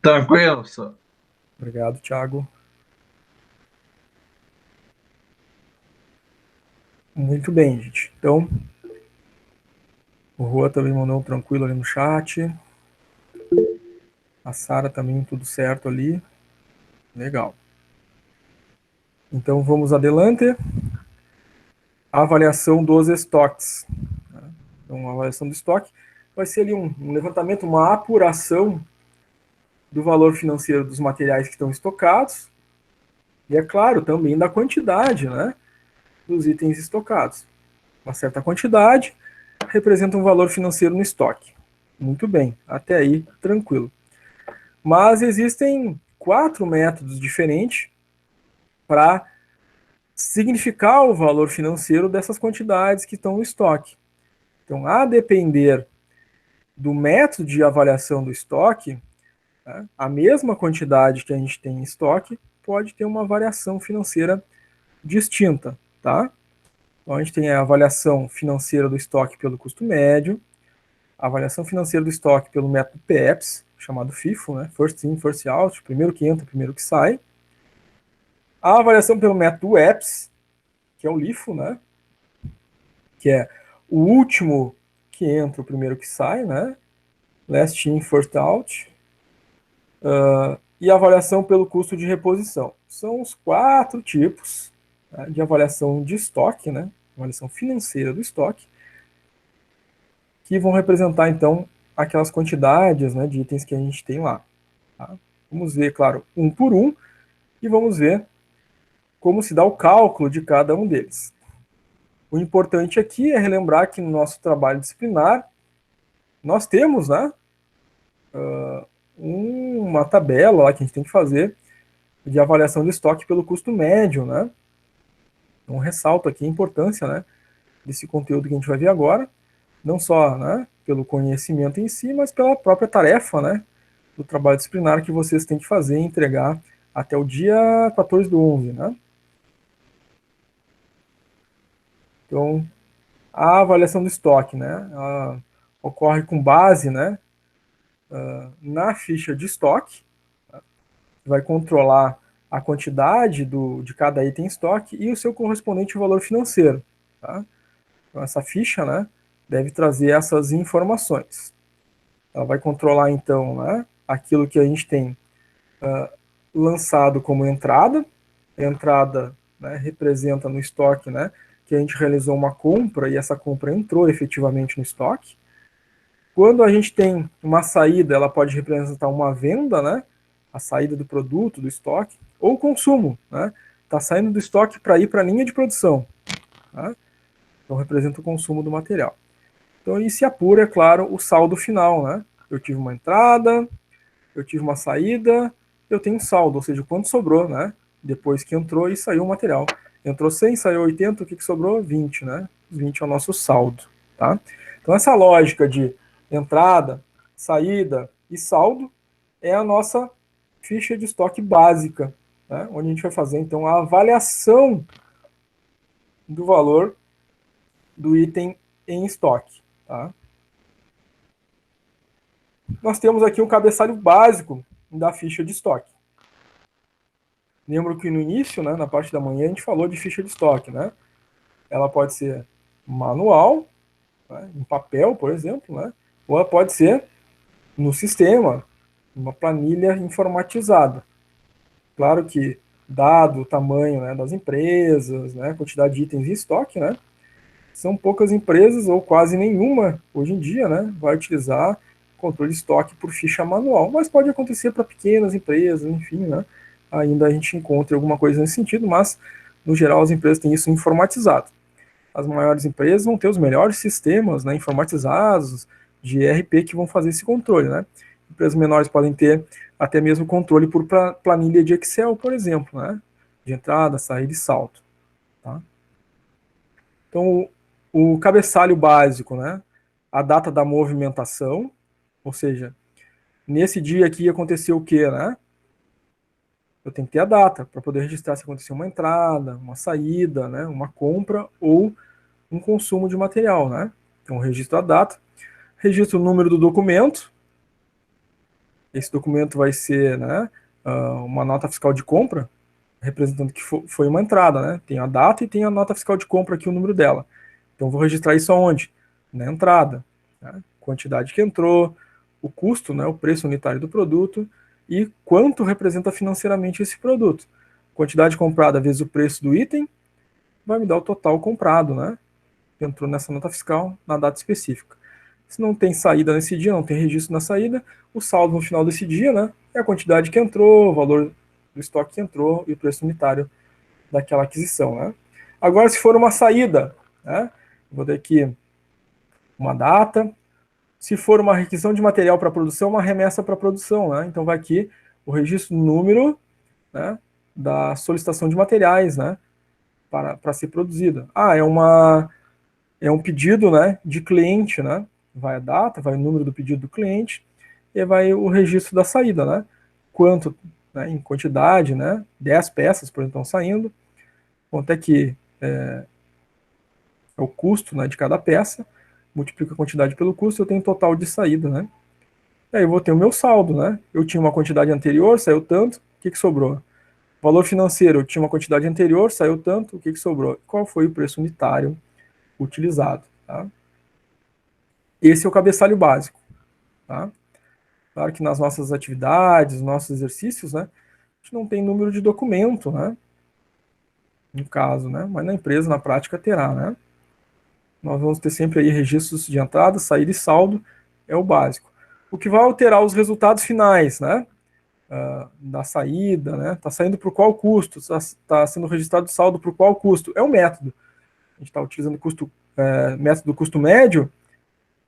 Tranquilo, senhor. Obrigado, Thiago. Muito bem, gente. Então, o Juan também mandou um tranquilo ali no chat. A Sara também, tudo certo ali. Legal. Então, vamos adelante. A avaliação dos estoques. Então, a avaliação do estoque vai ser ali um levantamento, uma apuração do valor financeiro dos materiais que estão estocados e, é claro, também da quantidade, né, dos itens estocados. Uma certa quantidade representa um valor financeiro no estoque. Muito bem, até aí tranquilo. Mas existem 4 métodos diferentes para significar o valor financeiro dessas quantidades que estão no estoque. Então, a depender do método de avaliação do estoque, né, a mesma quantidade que a gente tem em estoque pode ter uma variação financeira distinta, tá? Então, a gente tem a avaliação financeira do estoque pelo custo médio, a avaliação financeira do estoque pelo método PEPS, chamado FIFO, né? First in, first out, primeiro que entra, primeiro que sai. A avaliação pelo método EPS, que é o LIFO, né? Que é o último que entra, o primeiro que sai, né? Last in, first out. E a avaliação pelo custo de reposição. São os 4 tipos, né, de avaliação de estoque, né? Avaliação financeira do estoque, que vão representar, então, aquelas quantidades, né, de itens que a gente tem lá. Tá? Vamos ver, claro, um por um, e vamos ver como se dá o cálculo de cada um deles. O importante aqui é relembrar que no nosso trabalho disciplinar, nós temos, né, uma tabela lá que a gente tem que fazer de avaliação de estoque pelo custo médio, né? Então, ressalto aqui a importância, né, desse conteúdo que a gente vai ver agora, não só, né, pelo conhecimento em si, mas pela própria tarefa, né, do trabalho disciplinar que vocês têm que fazer e entregar até o dia 14/11, né? Então, a avaliação do estoque, né, ocorre com base, né, na ficha de estoque, tá? Vai controlar a quantidade de cada item em estoque e o seu correspondente valor financeiro, tá? Então, essa ficha, né, deve trazer essas informações. Ela vai controlar, então, né, aquilo que a gente tem lançado como entrada. A entrada, né, representa no estoque, né, que a gente realizou uma compra e essa compra entrou efetivamente no estoque. Quando a gente tem uma saída, ela pode representar uma venda, né, a saída do produto, do estoque, ou consumo, né, está saindo do estoque para ir para a linha de produção, tá? Então representa o consumo do material. Então aí se apura, é claro, o saldo final, né? Eu tive uma entrada, eu tive uma saída, eu tenho um saldo, ou seja, quanto sobrou, né? Depois que entrou e saiu o material. Entrou 100, saiu 80, o que sobrou? 20, né? 20 é o nosso saldo, tá? Então essa lógica de entrada, saída e saldo é a nossa ficha de estoque básica, né? Onde a gente vai fazer, então, a avaliação do valor do item em estoque, tá? Nós temos aqui um cabeçalho básico da ficha de estoque. Lembro que no início, né, na parte da manhã, a gente falou de ficha de estoque, né? Ela pode ser manual, né, em papel, por exemplo, né? Ou ela pode ser no sistema, uma planilha informatizada. Claro que, dado o tamanho, né, das empresas, né, a quantidade de itens em estoque, né, são poucas empresas, ou quase nenhuma, hoje em dia, né, vai utilizar controle de estoque por ficha manual, mas pode acontecer para pequenas empresas, enfim, né, ainda a gente encontra alguma coisa nesse sentido, mas, no geral, as empresas têm isso informatizado. As maiores empresas vão ter os melhores sistemas, né, informatizados, de ERP, que vão fazer esse controle, né. Empresas menores podem ter até mesmo controle por planilha de Excel, por exemplo, né, de entrada, saída e saldo, tá. Então, o cabeçalho básico, né, a data da movimentação, ou seja, nesse dia aqui aconteceu o quê, né? Eu tenho que ter a data para poder registrar se aconteceu uma entrada, uma saída, né, uma compra ou um consumo de material, né? Então, registro a data, registro o número do documento. Esse documento vai ser, né, uma nota fiscal de compra, representando que foi uma entrada, né? Tem a data e tem a nota fiscal de compra aqui, o número dela. Então, vou registrar isso aonde? Na entrada. Né? Quantidade que entrou, o custo, né? O preço unitário do produto e quanto representa financeiramente esse produto. Quantidade comprada vezes o preço do item vai me dar o total comprado, né? Que entrou nessa nota fiscal na data específica. Se não tem saída nesse dia, não tem registro na saída, o saldo no final desse dia, né? É a quantidade que entrou, o valor do estoque que entrou e o preço unitário daquela aquisição, né? Agora, se for uma saída, né? Vou ter aqui uma data. Se for uma requisição de material para produção, uma remessa para produção, né? Então vai aqui o registro número, né, da solicitação de materiais, né, para ser produzida. É um pedido, né, de cliente, né? Vai a data, vai o número do pedido do cliente e vai o registro da saída, né? Quanto, né, em quantidade, né? 10 peças, por exemplo, estão saindo. Quanto é que é o custo, né, de cada peça, multiplico a quantidade pelo custo, eu tenho total de saída, né? E aí eu vou ter o meu saldo, né? Eu tinha uma quantidade anterior, saiu tanto, o que sobrou? Valor financeiro, eu tinha uma quantidade anterior, saiu tanto, o que sobrou? Qual foi o preço unitário utilizado, tá? Esse é o cabeçalho básico, tá? Claro que nas nossas atividades, nos nossos exercícios, né, a gente não tem número de documento, né? No caso, né? Mas na empresa, na prática, terá, né? Nós vamos ter sempre aí registros de entrada, saída e saldo, é o básico. O que vai alterar os resultados finais, né? Da saída, né? Está saindo por qual custo? Está sendo registrado o saldo por qual custo? É o método. A gente está utilizando o método do custo médio,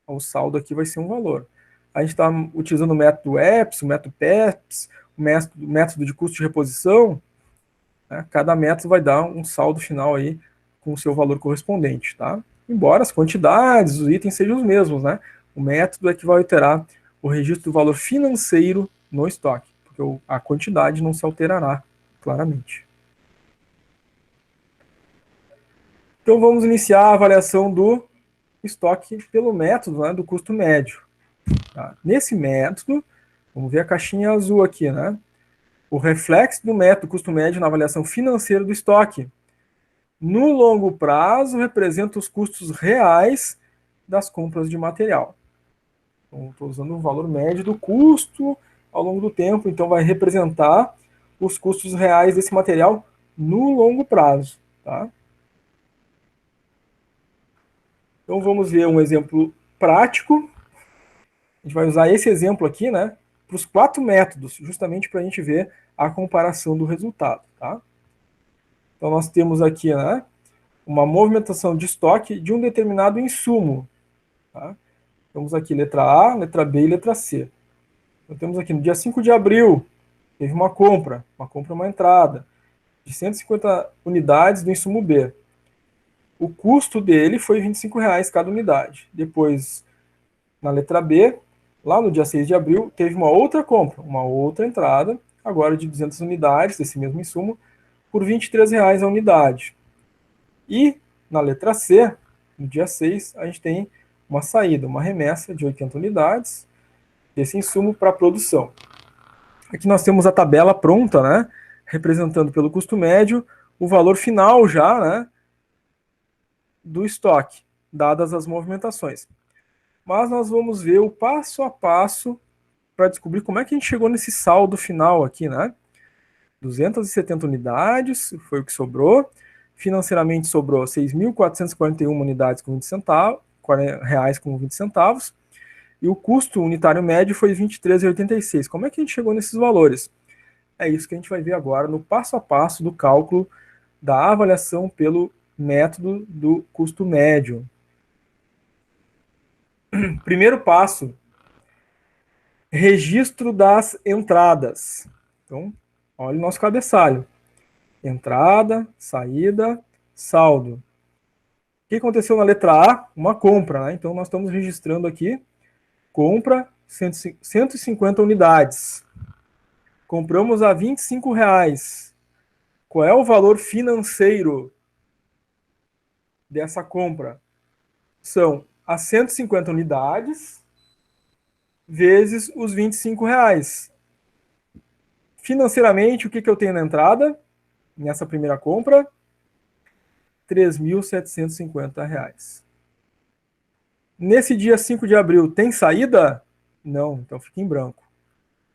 o saldo aqui vai ser um valor. A gente está utilizando o método EPS, o método PEPS, o método de custo de reposição, né? Cada método vai dar um saldo final aí com o seu valor correspondente, tá? Embora as quantidades, os itens sejam os mesmos, né? O método é que vai alterar o registro do valor financeiro no estoque, porque a quantidade não se alterará claramente. Então vamos iniciar a avaliação do estoque pelo método, né, do custo médio. Tá? Nesse método, vamos ver a caixinha azul aqui, né? O reflexo do método custo médio na avaliação financeira do estoque. No longo prazo, representa os custos reais das compras de material. Então, estou usando o valor médio do custo ao longo do tempo, então vai representar os custos reais desse material no longo prazo. Tá? Então, vamos ver um exemplo prático. A gente vai usar esse exemplo aqui, né, para os 4 métodos, justamente para a gente ver a comparação do resultado. Tá? Então, nós temos aqui, né, uma movimentação de estoque de um determinado insumo. Tá? Temos aqui letra A, letra B e letra C. Então, temos aqui no dia 5 de abril, teve uma compra, uma entrada, de 150 unidades do insumo B. O custo dele foi R$ 25,00 cada unidade. Depois, na letra B, lá no dia 6 de abril, teve uma outra compra, uma outra entrada, agora de 200 unidades desse mesmo insumo, por R$ 23,00 a unidade. E na letra C, no dia 6, a gente tem uma saída, uma remessa de 80 unidades desse insumo para produção. Aqui nós temos a tabela pronta, né, representando pelo custo médio o valor final já, né, do estoque, dadas as movimentações. Mas nós vamos ver o passo a passo para descobrir como é que a gente chegou nesse saldo final aqui, né? 270 unidades foi o que sobrou. Financeiramente sobrou 6.441 unidades com 20 centavos, reais com 20 centavos. E o custo unitário médio foi 23,86. Como é que a gente chegou nesses valores? É isso que a gente vai ver agora no passo a passo do cálculo da avaliação pelo método do custo médio. Primeiro passo, registro das entradas. Então, olha o nosso cabeçalho. Entrada, saída, saldo. O que aconteceu na letra A? Uma compra, né? Então, nós estamos registrando aqui, compra 150 unidades. Compramos a R$ 25,00. Qual é o valor financeiro dessa compra? São as 150 unidades vezes os R$ 25,00. Financeiramente, o que eu tenho na entrada? nessa primeira compra, R$ 3.750. Nesse dia 5 de abril, tem saída? Não, então fica em branco.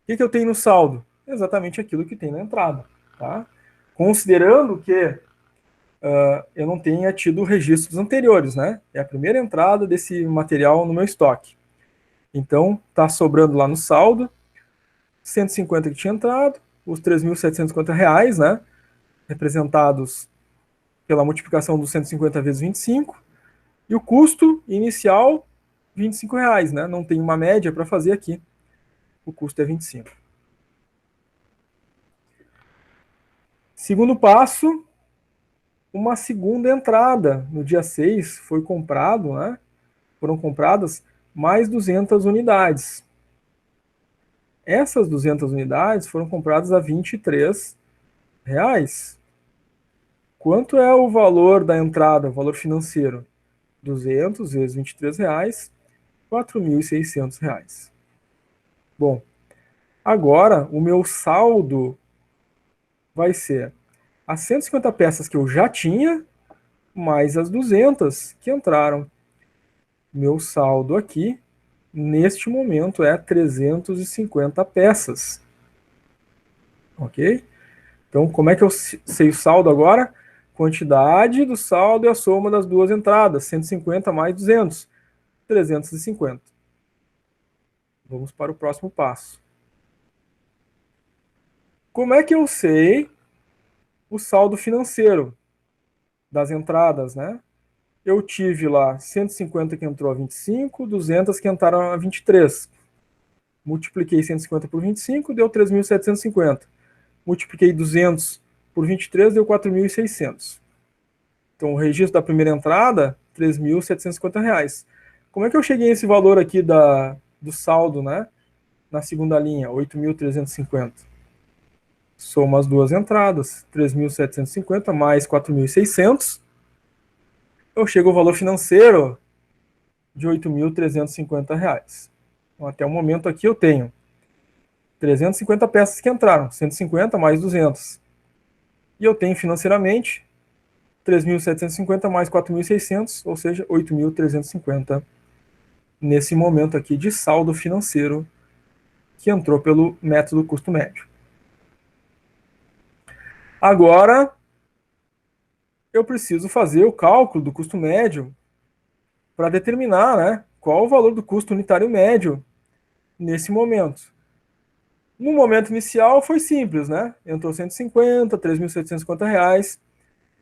O que eu tenho no saldo? Exatamente aquilo que tem na entrada. Tá? Considerando que eu não tenha tido registros anteriores, né? É a primeira entrada desse material no meu estoque. Então, está sobrando lá no saldo, 150 que tinha entrado, os R$ 3.750, né? Representados pela multiplicação dos 150 vezes 25, e o custo inicial, R$ 25, né? Não tem uma média para fazer aqui. O custo é 25. Segundo passo, uma segunda entrada. No dia 6 foi comprado, né? Foram compradas mais 200 unidades. Essas 200 unidades foram compradas a R$ 23. Quanto é o valor da entrada, o valor financeiro? 200 vezes R$ 23, R$ 4.600. Bom, agora o meu saldo vai ser as 150 peças que eu já tinha, mais as 200 que entraram. Meu saldo aqui, neste momento, é 350 peças. Ok? Então, como é que eu sei o saldo agora? Quantidade do saldo é a soma das duas entradas, 150 mais 200, 350. Vamos para o próximo passo. Como é que eu sei o saldo financeiro das entradas, né? Eu tive lá 150 que entrou a 25, 200 que entraram a 23. Multipliquei 150 por 25, deu 3.750. Multipliquei 200 por 23, deu 4.600. Então, o registro da primeira entrada, R$ 3.750. Como é que eu cheguei nesse valor aqui do saldo, né? Na segunda linha, 8.350. Soma as duas entradas, 3.750 mais 4.600. Eu chego ao valor financeiro de R$ 8.350. Então, até o momento aqui eu tenho 350 peças que entraram, 150 mais 200. E eu tenho financeiramente 3.750 mais 4.600, ou seja, 8.350 nesse momento aqui de saldo financeiro que entrou pelo método custo médio. Agora, eu preciso fazer o cálculo do custo médio para determinar, né, qual o valor do custo unitário médio nesse momento. No momento inicial foi simples, né? Entrou 150, R$ 3.750,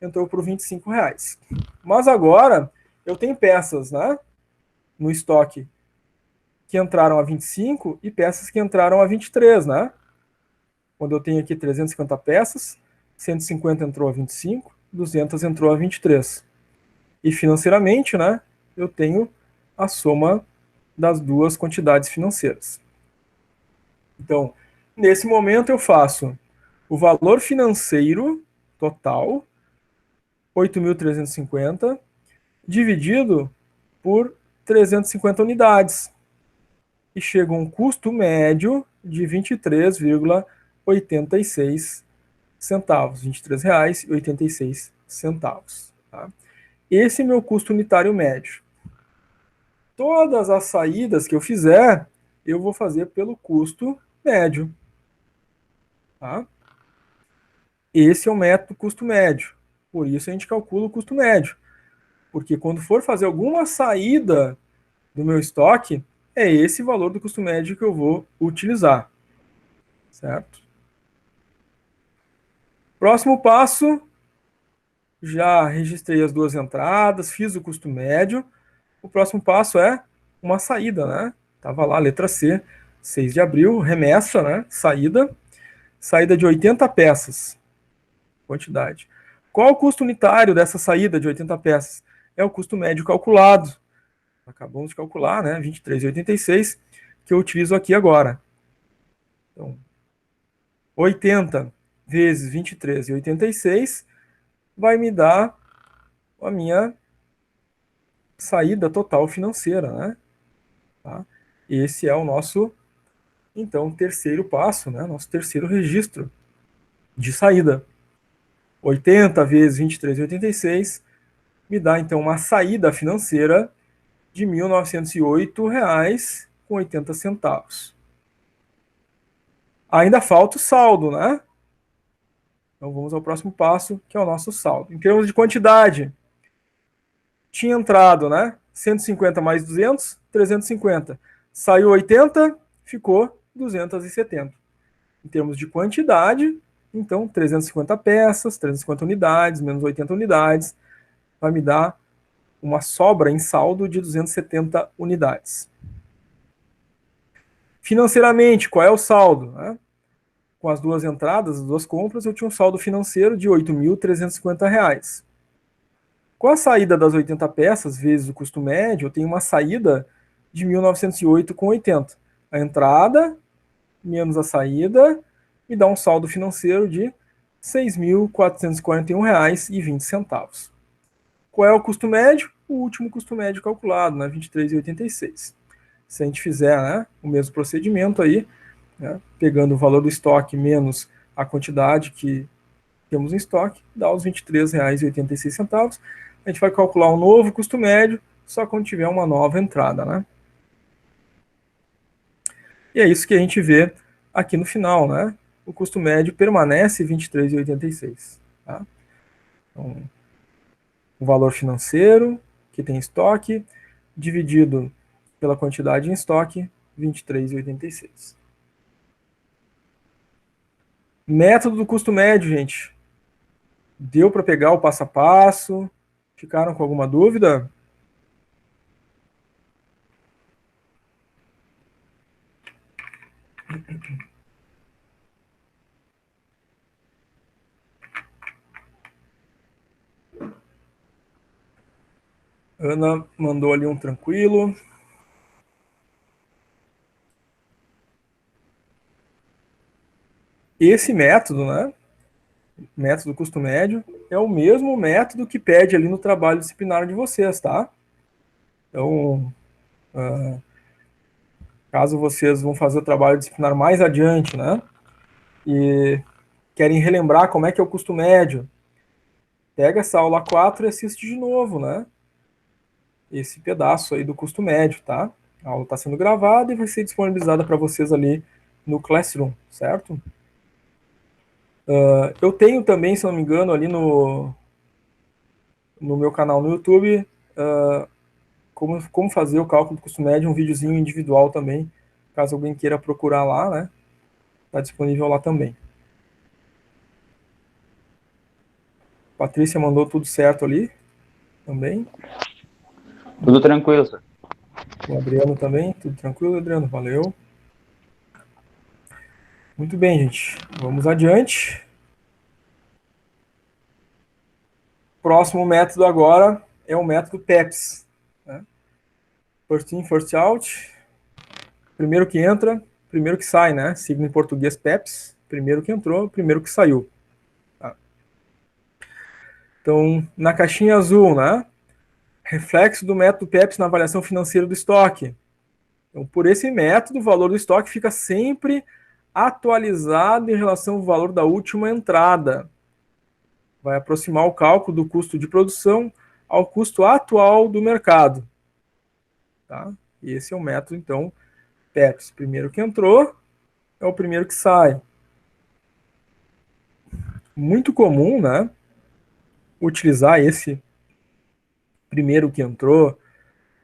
entrou por R$ 25. Mas agora eu tenho peças, né, no estoque que entraram a 25 e peças que entraram a 23, né? Quando eu tenho aqui 350 peças, 150 entrou a 25, 200 entrou a 23. E financeiramente, né, eu tenho a soma das duas quantidades financeiras. Então, nesse momento eu faço o valor financeiro total, 8.350, dividido por 350 unidades. E chega a um custo médio de 23,86 centavos, R$ 23,86. Tá? Esse é meu custo unitário médio. Todas as saídas que eu fizer, eu vou fazer pelo custo médio. Tá? Esse é o método custo médio. Por isso a gente calcula o custo médio. Porque quando for fazer alguma saída do meu estoque, é esse valor do custo médio que eu vou utilizar. Certo? Próximo passo, já registrei as duas entradas, fiz o custo médio. O próximo passo é uma saída, né? Tava lá, letra C, 6 de abril, remessa, né? Saída de 80 peças. Quantidade. Qual o custo unitário dessa saída de 80 peças? É o custo médio calculado. Acabamos de calcular, né? 23,86, que eu utilizo aqui agora. Então, 80 vezes 23,86 vai me dar a minha saída total financeira, né? Tá? Esse é o nosso, então, terceiro passo, né? Nosso terceiro registro de saída. 80 vezes 23,86 me dá, então, uma saída financeira de R$ 1.908,80. Ainda falta o saldo, né? Então, vamos ao próximo passo, que é o nosso saldo. Em termos de quantidade, tinha entrado, né? 150 mais 200, 350. Saiu 80, ficou 270. Em termos de quantidade, então, 350 peças, 350 unidades, menos 80 unidades, vai me dar uma sobra em saldo de 270 unidades. Financeiramente, qual é o saldo? Né? Com as duas entradas, as duas compras, eu tinha um saldo financeiro de R$ 8.350. Com a saída das 80 peças, vezes o custo médio, eu tenho uma saída de R$ 1.908,80. A entrada, menos a saída, me dá um saldo financeiro de R$ 6.441,20. Qual é o custo médio? O último custo médio calculado, né? R$ 23,86. Se a gente fizer, né, o mesmo procedimento aí, né, pegando o valor do estoque menos a quantidade que temos em estoque, dá os R$ 23,86. A gente vai calcular um novo custo médio, só quando tiver uma nova entrada, né? E é isso que a gente vê aqui no final, né? O custo médio permanece R$ 23,86. Tá? Então, o valor financeiro que tem estoque, dividido pela quantidade em estoque, 23,86. Método do custo médio, gente. Deu para pegar o passo a passo? Ficaram com alguma dúvida? Ana mandou ali um tranquilo. Esse método, né? Método custo médio, é o mesmo método que pede ali no trabalho disciplinar de vocês, tá? Então, caso vocês vão fazer o trabalho disciplinar mais adiante, né? E querem relembrar como é que é o custo médio, pega essa aula 4 e assiste de novo, né? Esse pedaço aí do custo médio, tá? A aula está sendo gravada e vai ser disponibilizada para vocês ali no Classroom, certo? Eu tenho também, se não me engano, ali no meu canal no YouTube, como fazer o cálculo do custo médio, um videozinho individual também, caso alguém queira procurar lá, né? Está disponível lá também. Patrícia mandou tudo certo ali também. Tudo tranquilo, senhor. O Adriano também, tudo tranquilo, Adriano? Valeu. Muito bem, gente. Vamos adiante. Próximo método agora é o método PEPS. Né? First in, first out. Primeiro que entra, primeiro que sai, né? Sigla em português PEPS. Primeiro que entrou, primeiro que saiu. Tá? Então, na caixinha azul, né? Reflexo do método PEPS na avaliação financeira do estoque. Então, por esse método, o valor do estoque fica sempre atualizado em relação ao valor da última entrada. Vai aproximar o cálculo do custo de produção ao custo atual do mercado. Tá? E esse é o método, então, PEPS. Primeiro que entrou é o primeiro que sai. Muito comum, né? Utilizar esse primeiro que entrou,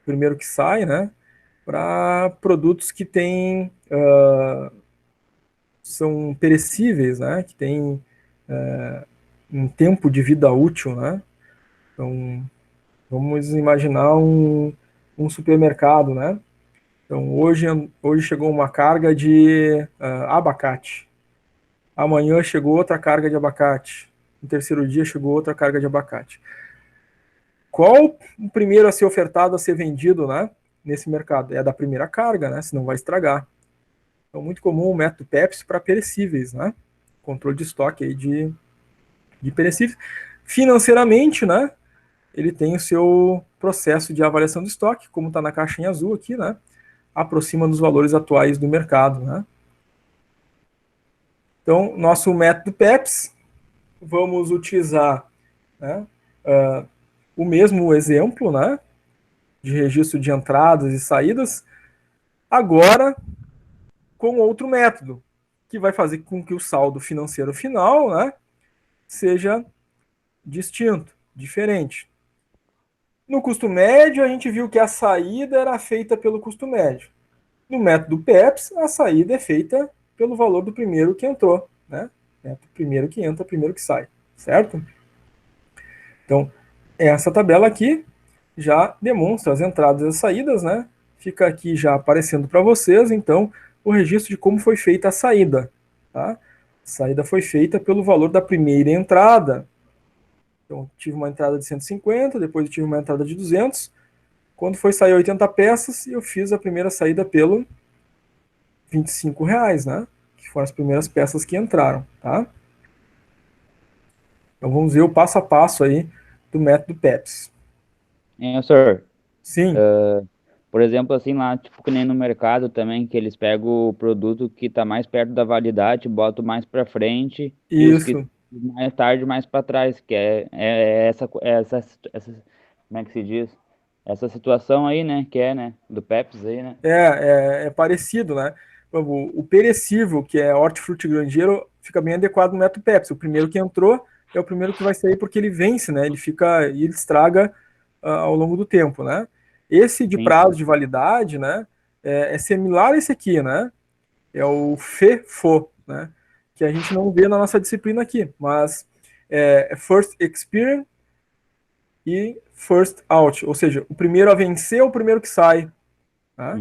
primeiro que sai, né? Para produtos que têm são perecíveis, né? Que têm um tempo de vida útil, né? Então, vamos imaginar um supermercado, né? Então, hoje chegou uma carga de abacate. Amanhã chegou outra carga de abacate. No terceiro dia chegou outra carga de abacate. Qual o primeiro a ser ofertado, a ser vendido, né, nesse mercado? É a da primeira carga, né? Senão vai estragar. Então, muito comum o método PEPS para perecíveis, né? Controle de estoque aí de perecíveis. Financeiramente, né? Ele tem o seu processo de avaliação do estoque, como está na caixinha azul aqui, né? Aproxima dos valores atuais do mercado, né? Então, nosso método PEPS, vamos utilizar, né, o mesmo exemplo, né, de registro de entradas e saídas, agora com outro método, que vai fazer com que o saldo financeiro final, né, seja distinto, diferente. No custo médio, a gente viu que a saída era feita pelo custo médio. No método PEPS, a saída é feita pelo valor do primeiro que entrou, né? Primeiro que entra, primeiro que sai, certo? Então, essa tabela aqui já demonstra as entradas e as saídas, né? Fica aqui já aparecendo para vocês, então, o registro de como foi feita a saída, tá? A saída foi feita pelo valor da primeira entrada. Então, tive uma entrada de 150, depois eu tive uma entrada de 200. Quando foi sair 80 peças, eu fiz a primeira saída pelo R$ 25, né? Que foram as primeiras peças que entraram, tá? Então vamos ver o passo a passo aí do método PEPS. Senhor, Sim, por exemplo, assim lá, tipo que nem no mercado também, que eles pegam o produto que tá mais perto da validade, botam mais para frente e os que isso. mais tarde mais para trás, que como é que se diz? Essa situação aí, né, que é, né, do Pepsi aí, né? É parecido, né? O perecível, que é hortifruti grangeiro, fica bem adequado no método PEPS. O primeiro que entrou é o primeiro que vai sair porque ele vence, né? Ele estraga ao longo do tempo, né? Esse de Sim, prazo de validade, né? É similar a esse aqui, né? É o FEFO, né? Que a gente não vê na nossa disciplina aqui, mas é First Experience e First Out, ou seja, o primeiro a vencer é o primeiro que sai. Tá?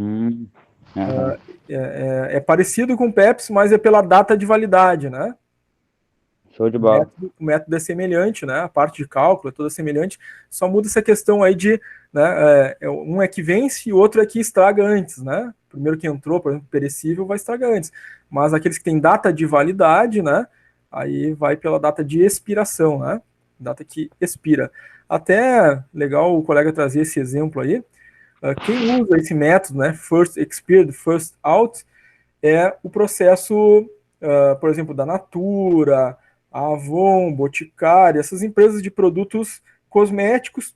aham. É parecido com o PEPS, mas é pela data de validade, né? Show de O bola. método, o método é semelhante, né? A parte de cálculo é toda semelhante, só muda essa questão aí de, né, um é que vence e o outro é que estraga antes, né? O primeiro que entrou, por exemplo, perecível, vai estragar antes. Mas aqueles que têm data de validade, né? Aí vai pela data de expiração, né? Data que expira. Até legal o colega trazer esse exemplo aí. Quem usa esse método, né? First expired, first out, é o processo, por exemplo, da Natura, a Avon, Boticário, essas empresas de produtos cosméticos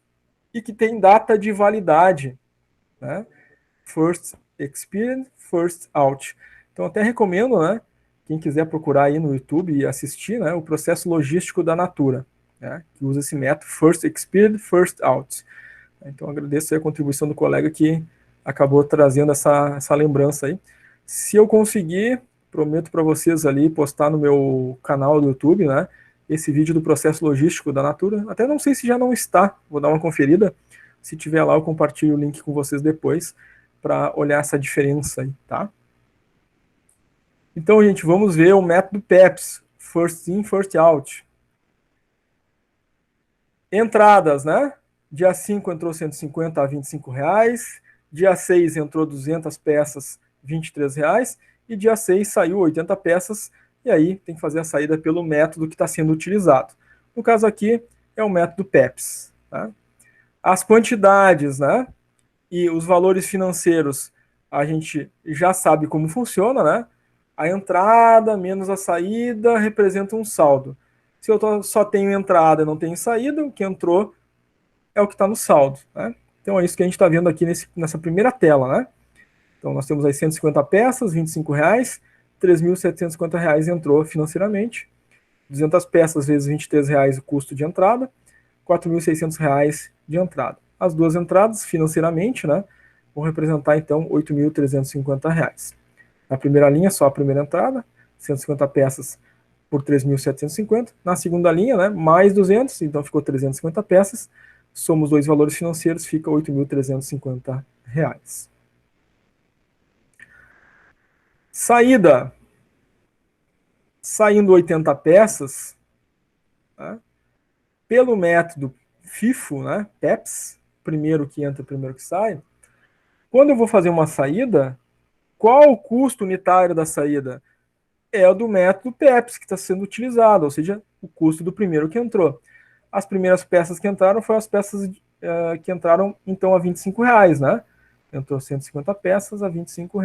e que tem data de validade, né? First expired, first out. Então até recomendo, né? Quem quiser procurar aí no YouTube e assistir, né? O processo logístico da Natura, né? Que usa esse método first expired, first out. Então agradeço a contribuição do colega que acabou trazendo essa lembrança aí. Se eu conseguir, prometo para vocês ali postar no meu canal do YouTube, né? Esse vídeo do processo logístico da Natura. Até não sei se já não está, vou dar uma conferida. Se tiver lá, eu compartilho o link com vocês depois para olhar essa diferença aí, tá? Então, gente, vamos ver o método PEPS, First In, First Out. Entradas, né? Dia 5 entrou 150 a R$ 25. Dia 6 entrou 200 peças, R$ 23. E dia 6 saiu 80 peças, e aí tem que fazer a saída pelo método que está sendo utilizado. No caso aqui, é o método PEPS. Tá? As quantidades, né? E os valores financeiros, a gente já sabe como funciona, né? A entrada menos a saída representa um saldo. Se eu só tenho entrada e não tenho saída, o que entrou é o que está no saldo. Né? Então é isso que a gente está vendo aqui nessa primeira tela. Né? Então nós temos aí 150 peças, R$ 25, R$ 3.750 entrou financeiramente, 200 peças vezes R$ 23 o custo de entrada, R$ 4.600 de entrada. As duas entradas financeiramente, né, vão representar então R$ 8.350. Na primeira linha, só a primeira entrada, 150 peças por 3.750. Na segunda linha, né, mais 200, então ficou 350 peças. Somos dois valores financeiros, fica R$ 8.350. Saída. Saindo 80 peças, né, pelo método FIFO, né, PEPS, primeiro que entra, primeiro que sai. Quando eu vou fazer uma saída, qual o custo unitário da saída? É o do método PEPS que está sendo utilizado, ou seja, o custo do primeiro que entrou. As primeiras peças que entraram foram as peças que entraram, então, a R$ 25, né? Entrou 150 peças a R$ 25.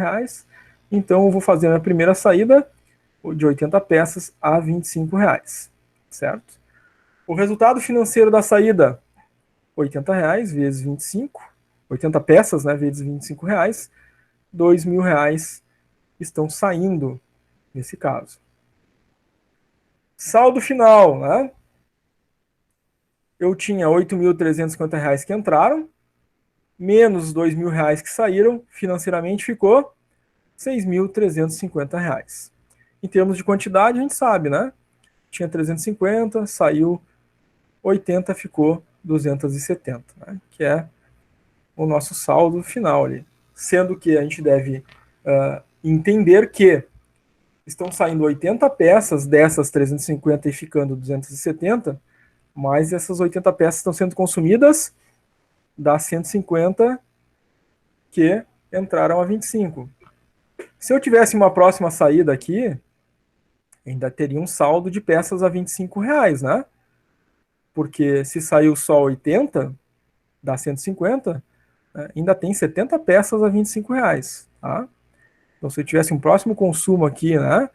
Então, eu vou fazer a minha primeira saída de 80 peças a R$ 25. certo? O resultado financeiro da saída, R$80 vezes 25, 80 peças, né, vezes R$25, R$2.000 estão saindo nesse caso. Saldo final, né? Eu tinha R$8.350 que entraram, menos os R$2.000 que saíram, financeiramente ficou R$6.350. Em termos de quantidade, a gente sabe, né? Tinha 350, saiu 80, ficou 270, né? Que é o nosso saldo final ali. Sendo que a gente deve entender que estão saindo 80 peças dessas 350 e ficando 270, mas essas 80 peças estão sendo consumidas das 150 que entraram a 25. Se eu tivesse uma próxima saída aqui, ainda teria um saldo de peças a R$25, né? Porque se saiu só 80, dá 150, né? Ainda tem 70 peças a R$25, tá? Então, se eu tivesse um próximo consumo aqui, né,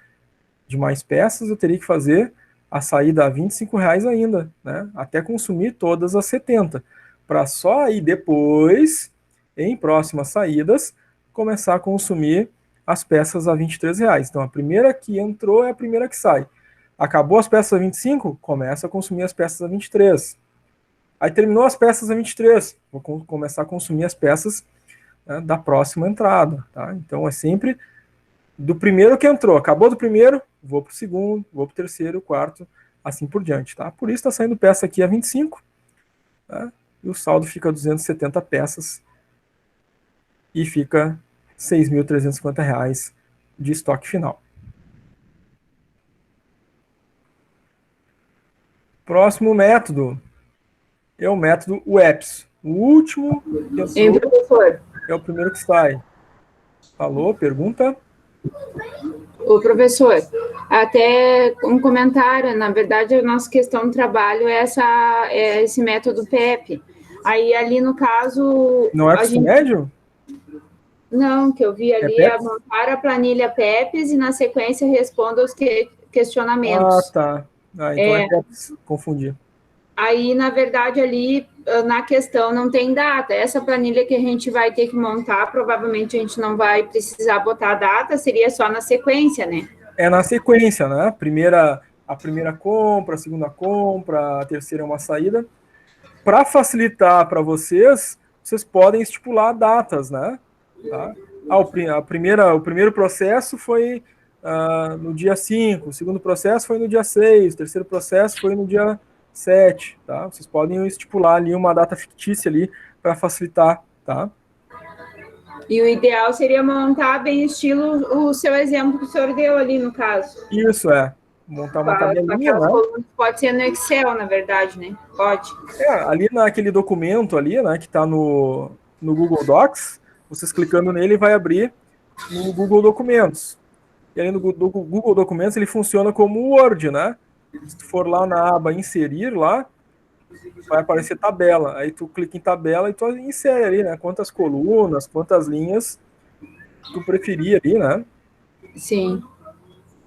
de mais peças, eu teria que fazer a saída a R$25 ainda, né? Até consumir todas as 70, para só aí depois, em próximas saídas, começar a consumir as peças a R$23. Então, a primeira que entrou é a primeira que sai. Acabou as peças a 25, começa a consumir as peças a 23. Aí terminou as peças a 23, vou começar a consumir as peças, né, da próxima entrada, tá? Então, é sempre do primeiro que entrou. Acabou do primeiro, vou para o segundo, vou para o terceiro, quarto, assim por diante, tá? Por isso está saindo peça aqui a 25, tá? E o saldo fica 270 peças e fica R$6.350 de estoque final. Próximo método é o método WEPS. O último que entrou professor? é o primeiro que sai. Falou? Pergunta? O professor, até um comentário, na verdade, a nossa questão de trabalho é esse método PEP. Aí, ali, no caso... Não é custo médio? Não, que eu vi ali é montar a planilha PEPs e, na sequência, responda os questionamentos. Ah, tá. Ah, então é PEPs, confundi. Aí, na verdade, ali, na questão, não tem data. Essa planilha que a gente vai ter que montar, provavelmente a gente não vai precisar botar a data, seria só na sequência, né? É na sequência, né? A primeira compra, a segunda compra, a terceira é uma saída. Para facilitar para vocês, vocês podem estipular datas, né? Tá? O primeiro processo foi no dia 5, o segundo processo foi no dia 6, o terceiro processo foi no dia 7, tá? Vocês podem estipular ali uma data fictícia ali para facilitar, tá? E o ideal seria montar bem estilo o seu exemplo que o senhor deu ali, no caso. Isso, montar uma tabelinha, né? Pode ser no Excel, na verdade, né? Pode. Ali naquele documento ali, né, que está no Google Docs, vocês clicando nele vai abrir no Google Documentos. E ali no Google Documentos ele funciona como o Word, né? Se tu for lá na aba inserir lá, vai aparecer tabela. Aí tu clica em tabela e tu insere ali, né? Quantas colunas, quantas linhas tu preferir ali, né? Sim.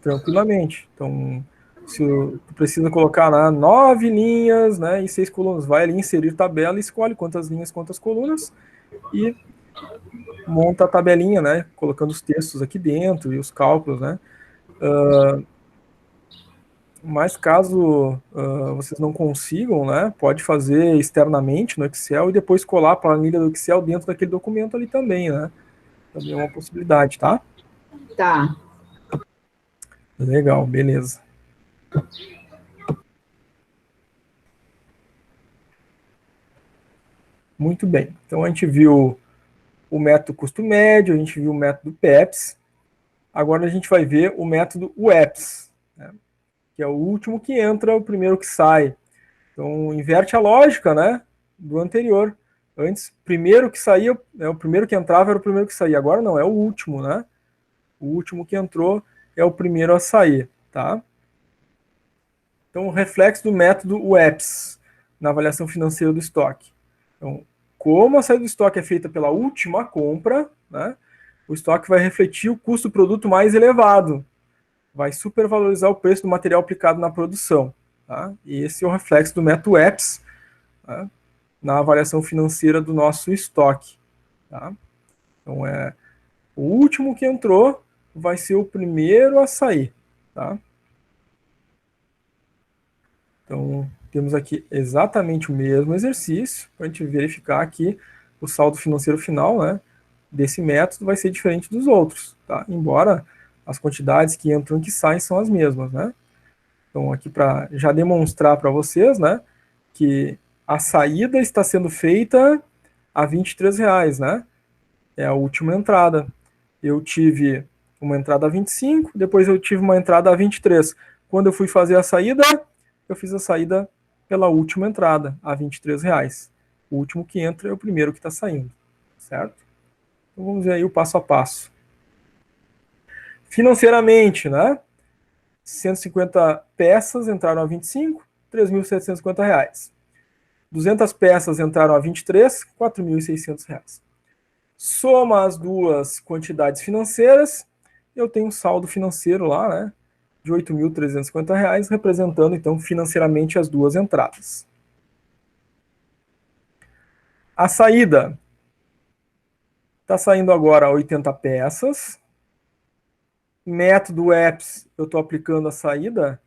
Tranquilamente. Então, se tu precisa colocar lá 9 linhas, né, e 6 colunas, vai ali inserir tabela e escolhe quantas linhas, quantas colunas e monta a tabelinha, né, colocando os textos aqui dentro e os cálculos, né. Mas caso vocês não consigam, né, pode fazer externamente no Excel e depois colar a planilha do Excel dentro daquele documento ali também, né. Também é uma possibilidade, tá? Tá. Legal, beleza. Muito bem. Então a gente viu o método custo médio, a gente viu o método PEPS. Agora a gente vai ver o método WEPS, né, que é o último que entra, o primeiro que sai. Então inverte a lógica, né, do anterior. Antes, primeiro que saía, o primeiro que entrava era o primeiro que saía. Agora não, é o último, né? O último que entrou é o primeiro a sair, tá? Então, o reflexo do método WEPS na avaliação financeira do estoque. Então, como a saída do estoque é feita pela última compra, né, o estoque vai refletir o custo do produto mais elevado, vai supervalorizar o preço do material aplicado na produção. tá? E esse é o reflexo do método EPS, tá? Na avaliação financeira do nosso estoque, tá? Então, o último que entrou vai ser o primeiro a sair, tá? Então, temos aqui exatamente o mesmo exercício para a gente verificar que o saldo financeiro final, né, desse método vai ser diferente dos outros, tá? Embora as quantidades que entram e que saem são as mesmas, né? Então, aqui para já demonstrar para vocês, né, que a saída está sendo feita a R$23, né? É a última entrada. Eu tive uma entrada a 25, depois eu tive uma entrada a 23. Quando eu fui fazer a saída, eu fiz a saída pela última entrada, a R$23. O último que entra é o primeiro que está saindo, certo? Então vamos ver aí o passo a passo. Financeiramente, né? 150 peças entraram a 25, R$3.750. 200 peças entraram a 23, R$4.600. Soma as duas quantidades financeiras, eu tenho um saldo financeiro lá, né, de R$8.350, representando, então, financeiramente as duas entradas. A saída está saindo agora 80 peças. Método EPS, eu estou aplicando a saída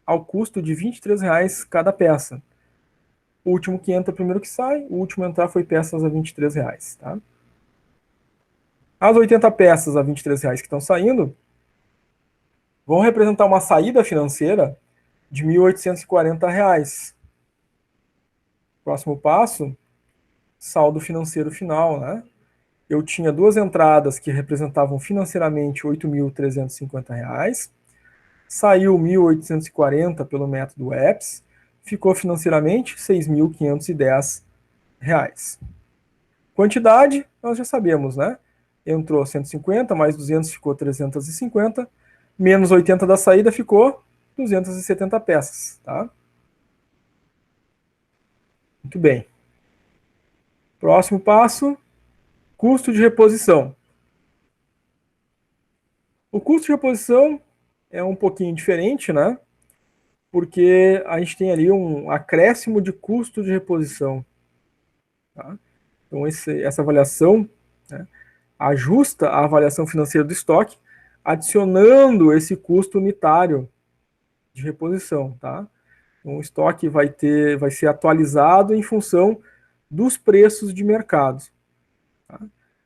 ao custo de R$23 cada peça. O último que entra, primeiro que sai. O último a entrar foi peças a R$23, tá? As 80 peças a R$23 que estão saindo vão representar uma saída financeira de R$1.840. Próximo passo, saldo financeiro final, né? Eu tinha duas entradas que representavam financeiramente R$8.350. Saiu 1.840 pelo método EPS, ficou financeiramente R$6.510. Quantidade, nós já sabemos, né? Entrou 150, mais 200 ficou 350, menos 80 da saída ficou 270 peças, tá? Muito bem. Próximo passo, custo de reposição. O custo de reposição é um pouquinho diferente, né? Porque a gente tem ali um acréscimo de custo de reposição, tá? Então, essa avaliação, né, ajusta a avaliação financeira do estoque, adicionando esse custo unitário de reposição, tá? Então, o estoque vai ser atualizado em função dos preços de mercado, tá?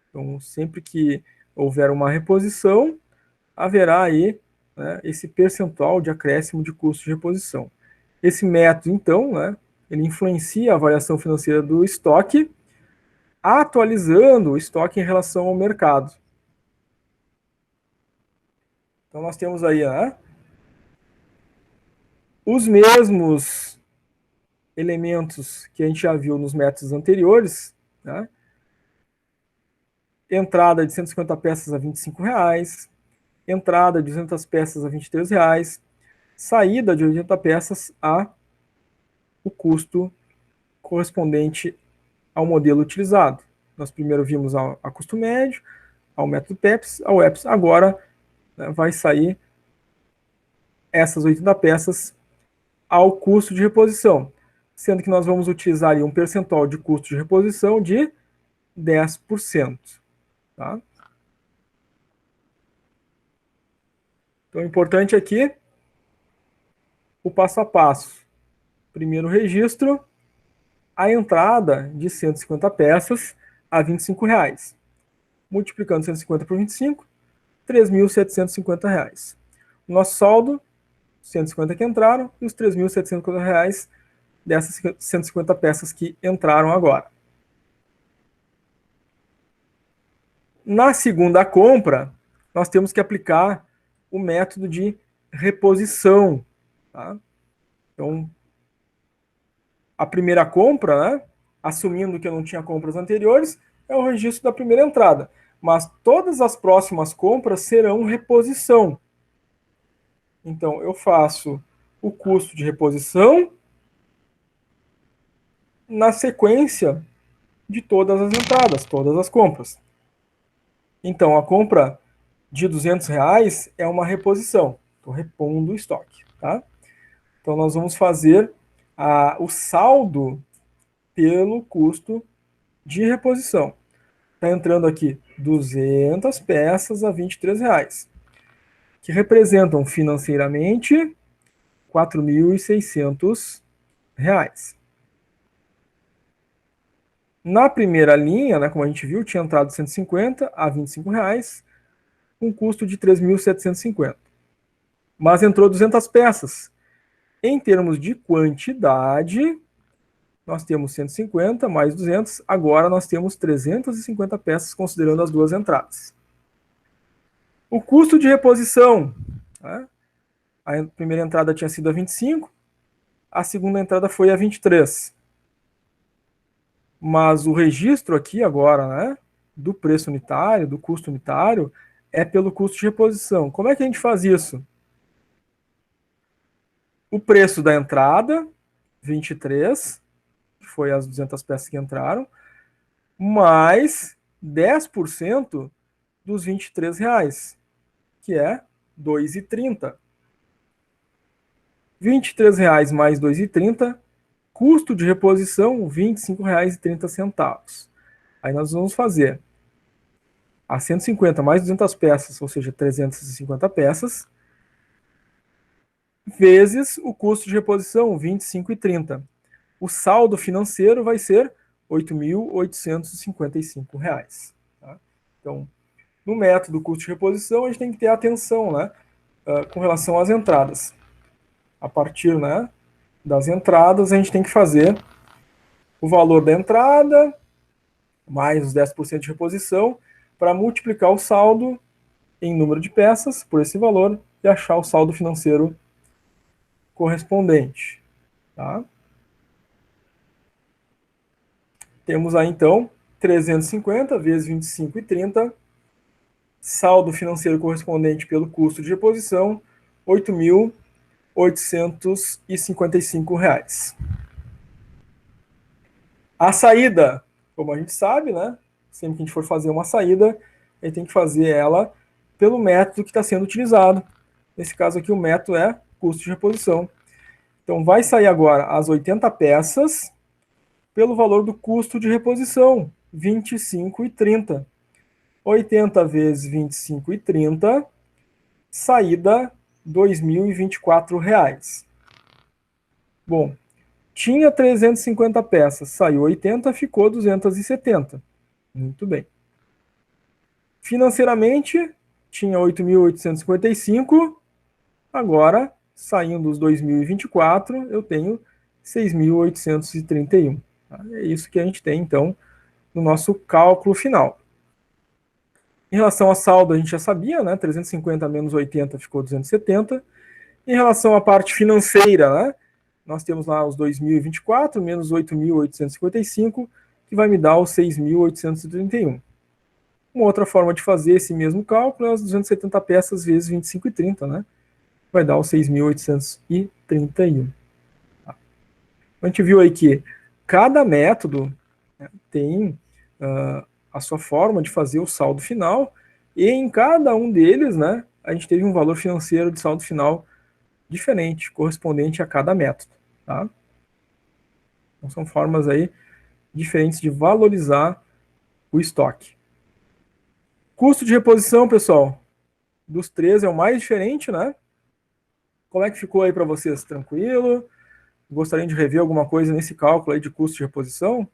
Então, sempre que houver uma reposição, haverá aí, né, esse percentual de acréscimo de custo de reposição. Esse método, então, né, ele influencia a avaliação financeira do estoque, atualizando o estoque em relação ao mercado. Então, nós temos aí, né, os mesmos elementos que a gente já viu nos métodos anteriores, né? Entrada de 150 peças a R$25, entrada de 200 peças a R$23, saída de 80 peças a o custo correspondente ao modelo utilizado. Nós primeiro vimos a custo médio, ao método PEPS, ao EPS. Agora, né, vai sair essas 80 peças ao custo de reposição, sendo que nós vamos utilizar aí um percentual de custo de reposição de 10%. Tá? Então, o importante aqui, o passo a passo. Primeiro registro, a entrada de 150 peças a R$25. Multiplicando 150 por 25, R$3.750. O nosso saldo, 150 que entraram, e os R$3.750 dessas 150 peças que entraram agora. Na segunda compra, nós temos que aplicar o método de reposição, tá? Então, a primeira compra, né, assumindo que eu não tinha compras anteriores, é o registro da primeira entrada. Mas todas as próximas compras serão reposição. Então, eu faço o custo de reposição na sequência de todas as entradas, todas as compras. Então, a compra de R$200 é uma reposição. Estou repondo o estoque, tá? Então, nós vamos fazer o saldo pelo custo de reposição. Está entrando aqui 200 peças a R$ 23,00, que representam financeiramente R$ 4.600. Na primeira linha, né, como a gente viu, tinha entrado 150 a R$ 25,00, com custo de 3.750. Mas entrou 200 peças. Em termos de quantidade, nós temos 150 mais 200, agora nós temos 350 peças, considerando as duas entradas. O custo de reposição, né? A primeira entrada tinha sido a 25, a segunda entrada foi a 23. Mas o registro aqui agora, né, do preço unitário, do custo unitário, é pelo custo de reposição. Como é que a gente faz isso? O preço da entrada, 23, que foi as 200 peças que entraram, mais 10% dos R$ 23,00, que é R$ 2,30. R$ 23,00 mais R$ 2,30, custo de reposição, R$ 25,30. Aí nós vamos fazer a 150 mais 200 peças, ou seja, 350 peças, vezes o custo de reposição, R$ 25,30. O saldo financeiro vai ser R$ 8.855. Tá? Então, no método custo de reposição, a gente tem que ter atenção, né, com relação às entradas. A partir, né, das entradas, a gente tem que fazer o valor da entrada, mais os 10% de reposição, para multiplicar o saldo em número de peças por esse valor e achar o saldo financeiro correspondente. Tá? Temos aí, então, 350 vezes 25,30, saldo financeiro correspondente pelo custo de reposição, R$ 8.855. A saída, como a gente sabe, né? Sempre que a gente for fazer uma saída, a gente tem que fazer ela pelo método que está sendo utilizado. Nesse caso aqui, o método é custo de reposição. Então, vai sair agora as 80 peças pelo valor do custo de reposição, R$ 25,30. 80 vezes R$ 25,30, saída R$ 2.024. Bom, tinha 350 peças, saiu 80, ficou 270. Muito bem. Financeiramente, tinha 8.855, agora, saindo os 2.024, eu tenho 6.831. Tá? É isso que a gente tem, então, no nosso cálculo final. Em relação a saldo, a gente já sabia, né? 350 menos 80 ficou 270. Em relação à parte financeira, né? Nós temos lá os 2.024 menos 8.855, que vai me dar os 6.831. Uma outra forma de fazer esse mesmo cálculo é as 270 peças vezes 25,30, né? Vai dar os 6.831. Tá? A gente viu aí que cada método, né, tem a sua forma de fazer o saldo final, e em cada um deles, né, a gente teve um valor financeiro de saldo final diferente, correspondente a cada método. Tá? Então são formas aí diferentes de valorizar o estoque. Custo de reposição, pessoal, dos três é o mais diferente, né? Como é que ficou aí para vocês? Tranquilo? Gostariam de rever alguma coisa nesse cálculo aí de custo de reposição?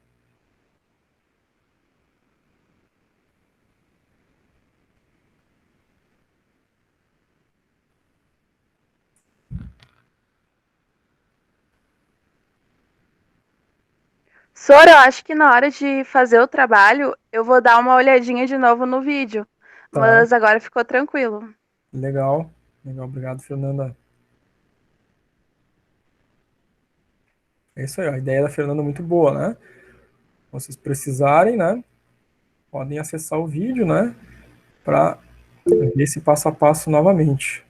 Sora, eu acho que na hora de fazer o trabalho, eu vou dar uma olhadinha de novo no vídeo. Tá. Mas agora ficou tranquilo. Legal. Legal, obrigado, Fernanda. É isso aí, a ideia da Fernanda é muito boa, né? Se vocês precisarem, né? Podem acessar o vídeo, né? Para ver esse passo a passo novamente.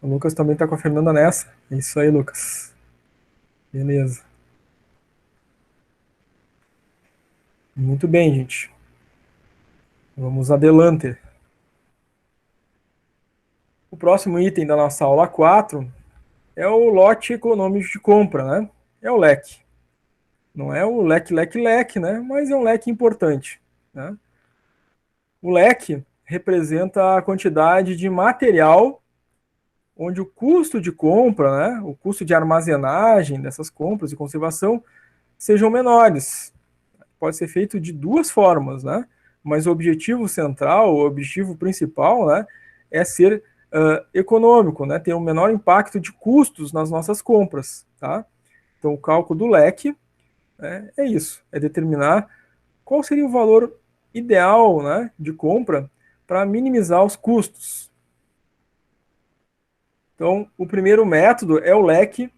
O Lucas também está com a Fernanda nessa. É isso aí, Lucas. Beleza. Muito bem, gente. Vamos adelante. O próximo item da nossa aula 4 é o lote econômico de compra, né? É o leque. Não é o leque, né? Mas é um leque importante, né? O leque representa a quantidade de material onde o custo de compra, né, o custo de armazenagem dessas compras e conservação sejam menores. Pode ser feito de duas formas, né? Mas o objetivo central, o objetivo principal, né, é ser econômico, né? Ter um menor impacto de custos nas nossas compras, tá? Então, o cálculo do leque, né, é isso, é determinar qual seria o valor ideal, né, de compra para minimizar os custos. Então, o primeiro método é o leque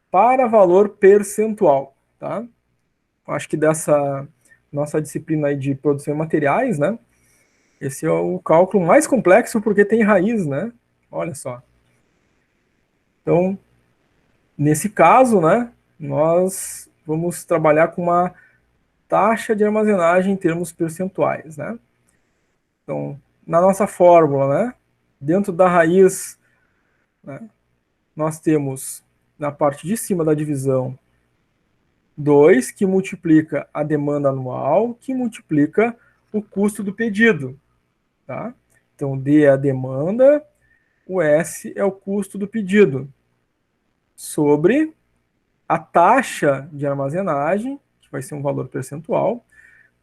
para valor percentual, tá? Acho que dessa nossa disciplina aí de produção de materiais, né? Esse é o cálculo mais complexo porque tem raiz, né? Olha só. Então, nesse caso, né, nós vamos trabalhar com uma taxa de armazenagem em termos percentuais, né? Então, na nossa fórmula, né, dentro da raiz, né, nós temos na parte de cima da divisão 2, que multiplica a demanda anual, que multiplica o custo do pedido, tá? Então, D é a demanda, o S é o custo do pedido, sobre a taxa de armazenagem, que vai ser um valor percentual,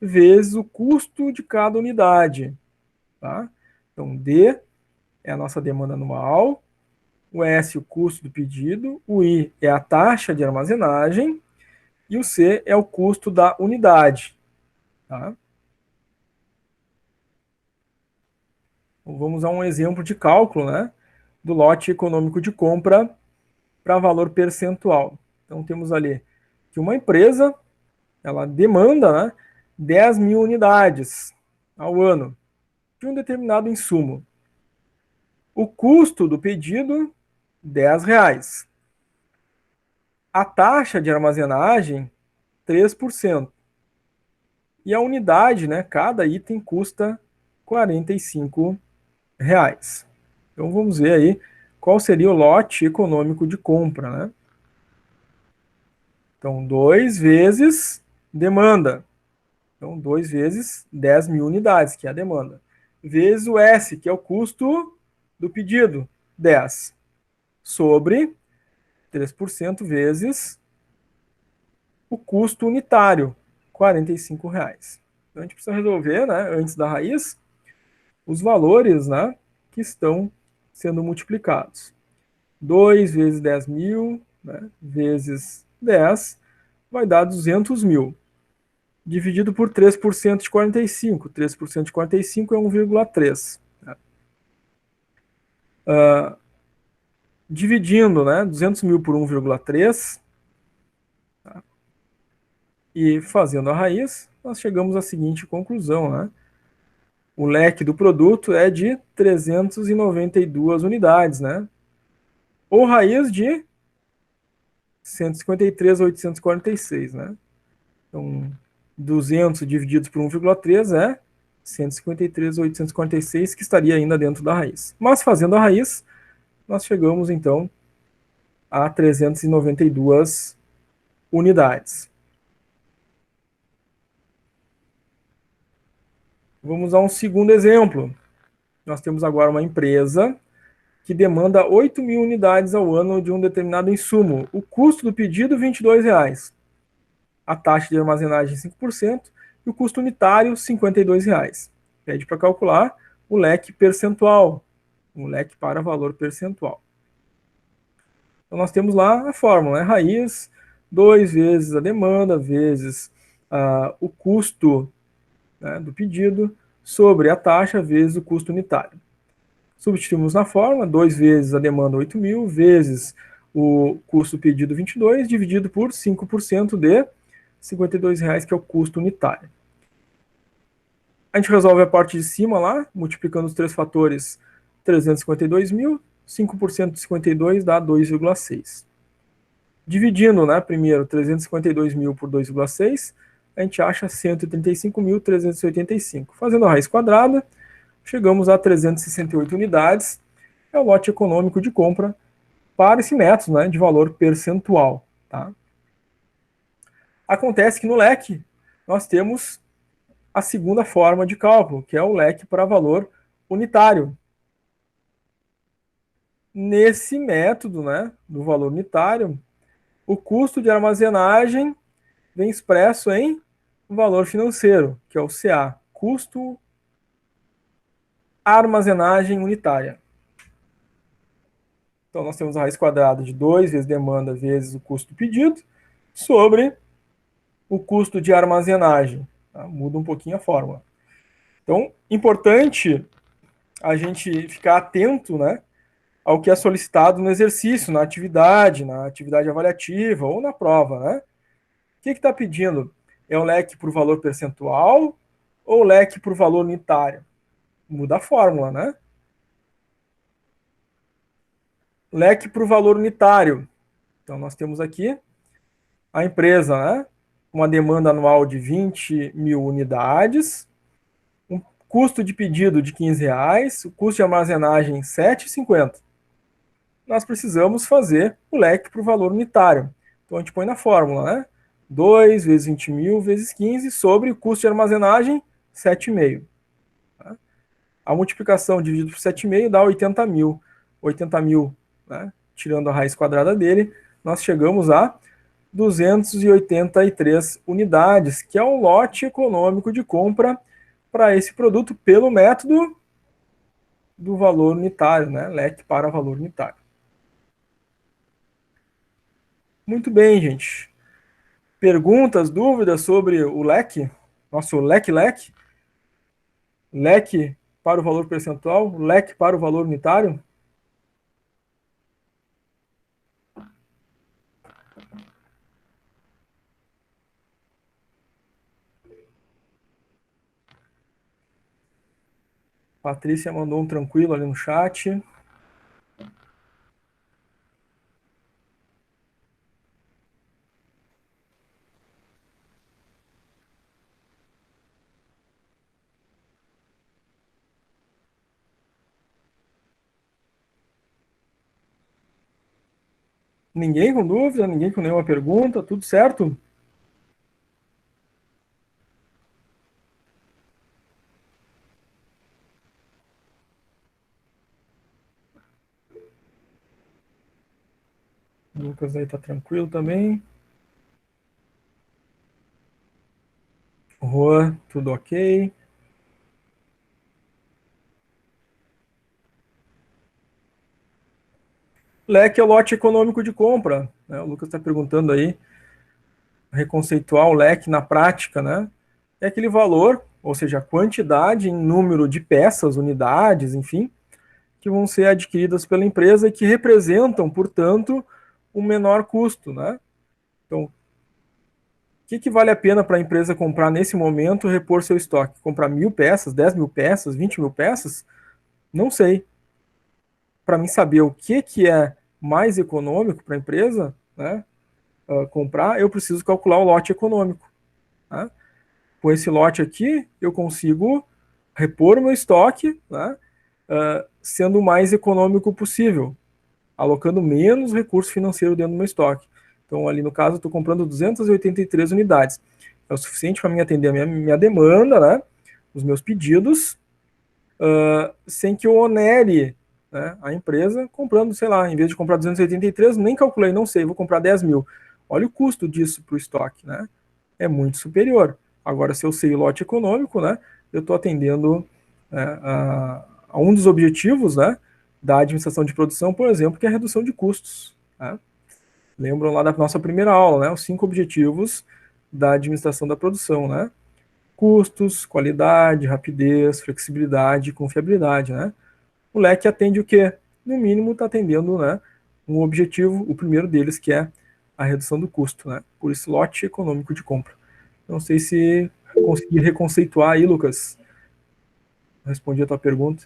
vezes o custo de cada unidade, tá? Então, D é a nossa demanda anual, o S o custo do pedido, o I é a taxa de armazenagem e o C é o custo da unidade, tá? Então, vamos a um exemplo de cálculo, né, do lote econômico de compra para valor percentual. Então, temos ali que uma empresa, ela demanda, né, 10 mil unidades ao ano de um determinado insumo. O custo do pedido, R$ 10. A taxa de armazenagem, 3%. E a unidade, né, cada item custa R$ 45. Então vamos ver aí qual seria o lote econômico de compra, né? Então, 2 vezes demanda. Então, 2 vezes 10 mil unidades, que é a demanda. Vezes o S, que é o custo do pedido, 10. Sobre 3% vezes o custo unitário, R$ 45. Então, a gente precisa resolver, né, antes da raiz, os valores, né, que estão sendo multiplicados. 2 vezes 10 mil, né, vezes 10, vai dar 200 mil. Dividido por 3% de 45. 3% de 45 é 1,3. Né? Dividindo, né, 200 mil por 1,3, tá? E fazendo a raiz, nós chegamos à seguinte conclusão, né? O leque do produto é de 392 unidades, né? Ou raiz de 153.846, né? Então, 200 divididos por 1,3 é 153.846, que estaria ainda dentro da raiz. Mas fazendo a raiz, nós chegamos, então, a 392 unidades. Vamos a um segundo exemplo. Nós temos agora uma empresa que demanda 8 mil unidades ao ano de um determinado insumo. O custo do pedido, R$ 22. A taxa de armazenagem, 5%, e o custo unitário, R$ 52. Pede para calcular o leque percentual, o leque para valor percentual. Então, nós temos lá a fórmula, né? Raiz, 2 vezes a demanda, vezes o custo, né, do pedido, sobre a taxa, vezes o custo unitário. Substituímos na fórmula, 2 vezes a demanda, 8 mil, vezes o custo pedido, 22, dividido por 5% de R$ 52, que é o custo unitário. A gente resolve a parte de cima lá, multiplicando os três fatores, 352 mil, 5% de 52 dá 2,6. Dividindo, né, primeiro 352 mil por 2,6, a gente acha 135.385. Fazendo a raiz quadrada, chegamos a 368 unidades, é o lote econômico de compra para esse método, né, de valor percentual. Tá? Acontece que no leque nós temos a segunda forma de cálculo, que é o leque para valor unitário. Nesse método, né, do valor unitário, o custo de armazenagem vem expresso em valor financeiro, que é o CA, custo armazenagem unitária. Então, nós temos a raiz quadrada de 2 vezes demanda vezes o custo do pedido, sobre o custo de armazenagem. Tá? Muda um pouquinho a fórmula. Então, importante a gente ficar atento, né, ao que é solicitado no exercício, na atividade avaliativa ou na prova. Né? O que está pedindo? É o leque por valor percentual ou leque por valor unitário? Muda a fórmula, né? Leque por valor unitário. Então, nós temos aqui a empresa, né? Uma demanda anual de 20 mil unidades, um custo de pedido de R$15, o custo de armazenagem R$ 7,50. Nós precisamos fazer o leque para o valor unitário. Então, a gente põe na fórmula, né? 2 vezes 20 mil vezes 15 sobre o custo de armazenagem, 7,5. Tá? A multiplicação dividido por 7,5 dá 80 mil. 80 mil, né? Tirando a raiz quadrada dele, nós chegamos a 283 unidades, que é um lote econômico de compra para esse produto pelo método do valor unitário, né? Leque para valor unitário. Muito bem, gente. Perguntas, dúvidas sobre o leque? Nosso leque? Leque para o valor percentual? Leque para o valor unitário? Patrícia mandou um tranquilo ali no chat. Ninguém com dúvida? Ninguém com nenhuma pergunta? Tudo certo? O Lucas aí tá tranquilo também. Juan, tudo ok. Leque é o lote econômico de compra. Né? O Lucas está perguntando aí, reconceituar o leque na prática, né? É aquele valor, ou seja, a quantidade em número de peças, unidades, enfim, que vão ser adquiridas pela empresa e que representam, portanto, um menor custo, né? Então, o que vale a pena para a empresa comprar nesse momento, repor seu estoque? Comprar 1.000 peças, 10 mil peças, 20 mil peças? Não sei. Para mim saber o que é mais econômico para a empresa, né, comprar, eu preciso calcular o lote econômico. Né? Com esse lote aqui, eu consigo repor o meu estoque, né, sendo o mais econômico possível, alocando menos recurso financeiro dentro do meu estoque. Então, ali no caso, eu estou comprando 283 unidades. É o suficiente para mim atender a minha demanda, né, os meus pedidos, sem que eu onere, né, a empresa comprando, sei lá, em vez de comprar 283, nem calculei, não sei, vou comprar 10 mil. Olha o custo disso para o estoque, né? É muito superior. Agora, se eu sei o lote econômico, né, eu estou atendendo, né, a um dos objetivos, né, da administração de produção, por exemplo, que é a redução de custos. Né? Lembram lá da nossa primeira aula, né, os 5 objetivos da administração da produção, né? Custos, qualidade, rapidez, flexibilidade e confiabilidade, né? O leque atende o quê? No mínimo está atendendo, né, um objetivo, o primeiro deles, que é a redução do custo, né? Por esse lote econômico de compra. Não sei se consegui reconceituar aí, Lucas. Respondi a tua pergunta.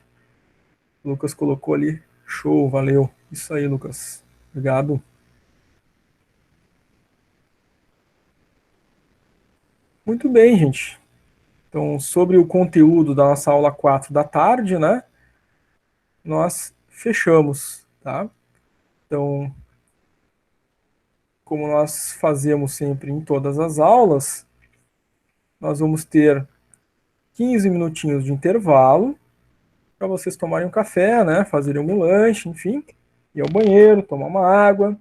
O Lucas colocou ali. Show, valeu. Isso aí, Lucas. Obrigado. Muito bem, gente. Então, sobre o conteúdo da nossa aula 4 da tarde, né? Nós fechamos, tá? Então, como nós fazemos sempre em todas as aulas, nós vamos ter 15 minutinhos de intervalo para vocês tomarem um café, né, fazerem um lanche, enfim, ir ao banheiro, tomar uma água.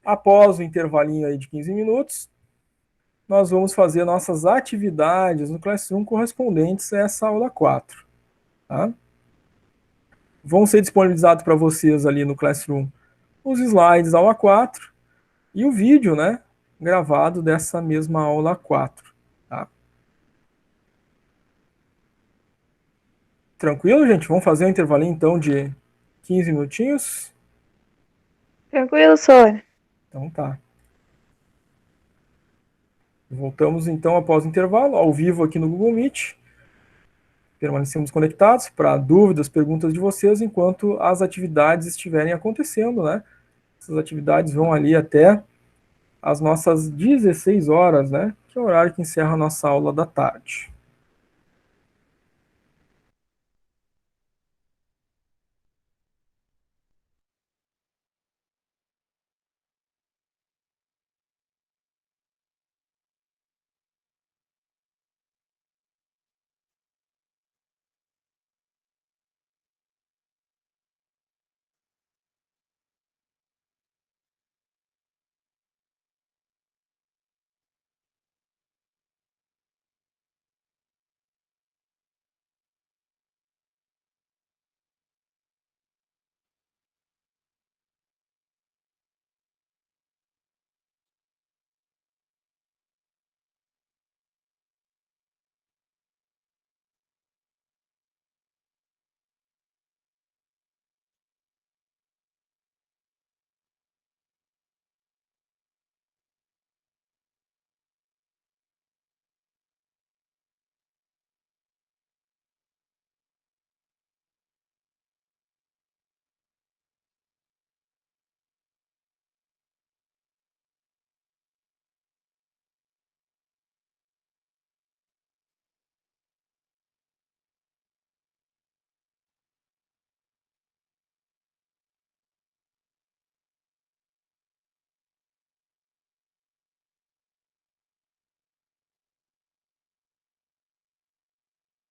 Após o intervalinho aí de 15 minutos, nós vamos fazer nossas atividades no Classroom correspondentes a essa aula 4. Tá? Vão ser disponibilizados para vocês ali no Classroom os slides da aula 4 e o vídeo, né, gravado dessa mesma aula 4. Tá? Tranquilo, gente? Vamos fazer um intervalinho, então, de 15 minutinhos? Tranquilo, senhor. Então tá. Voltamos, então, após o intervalo, ao vivo aqui no Google Meet. Permanecemos conectados para dúvidas, perguntas de vocês, enquanto as atividades estiverem acontecendo, né? Essas atividades vão ali até as nossas 16 horas, né? Que é o horário que encerra a nossa aula da tarde.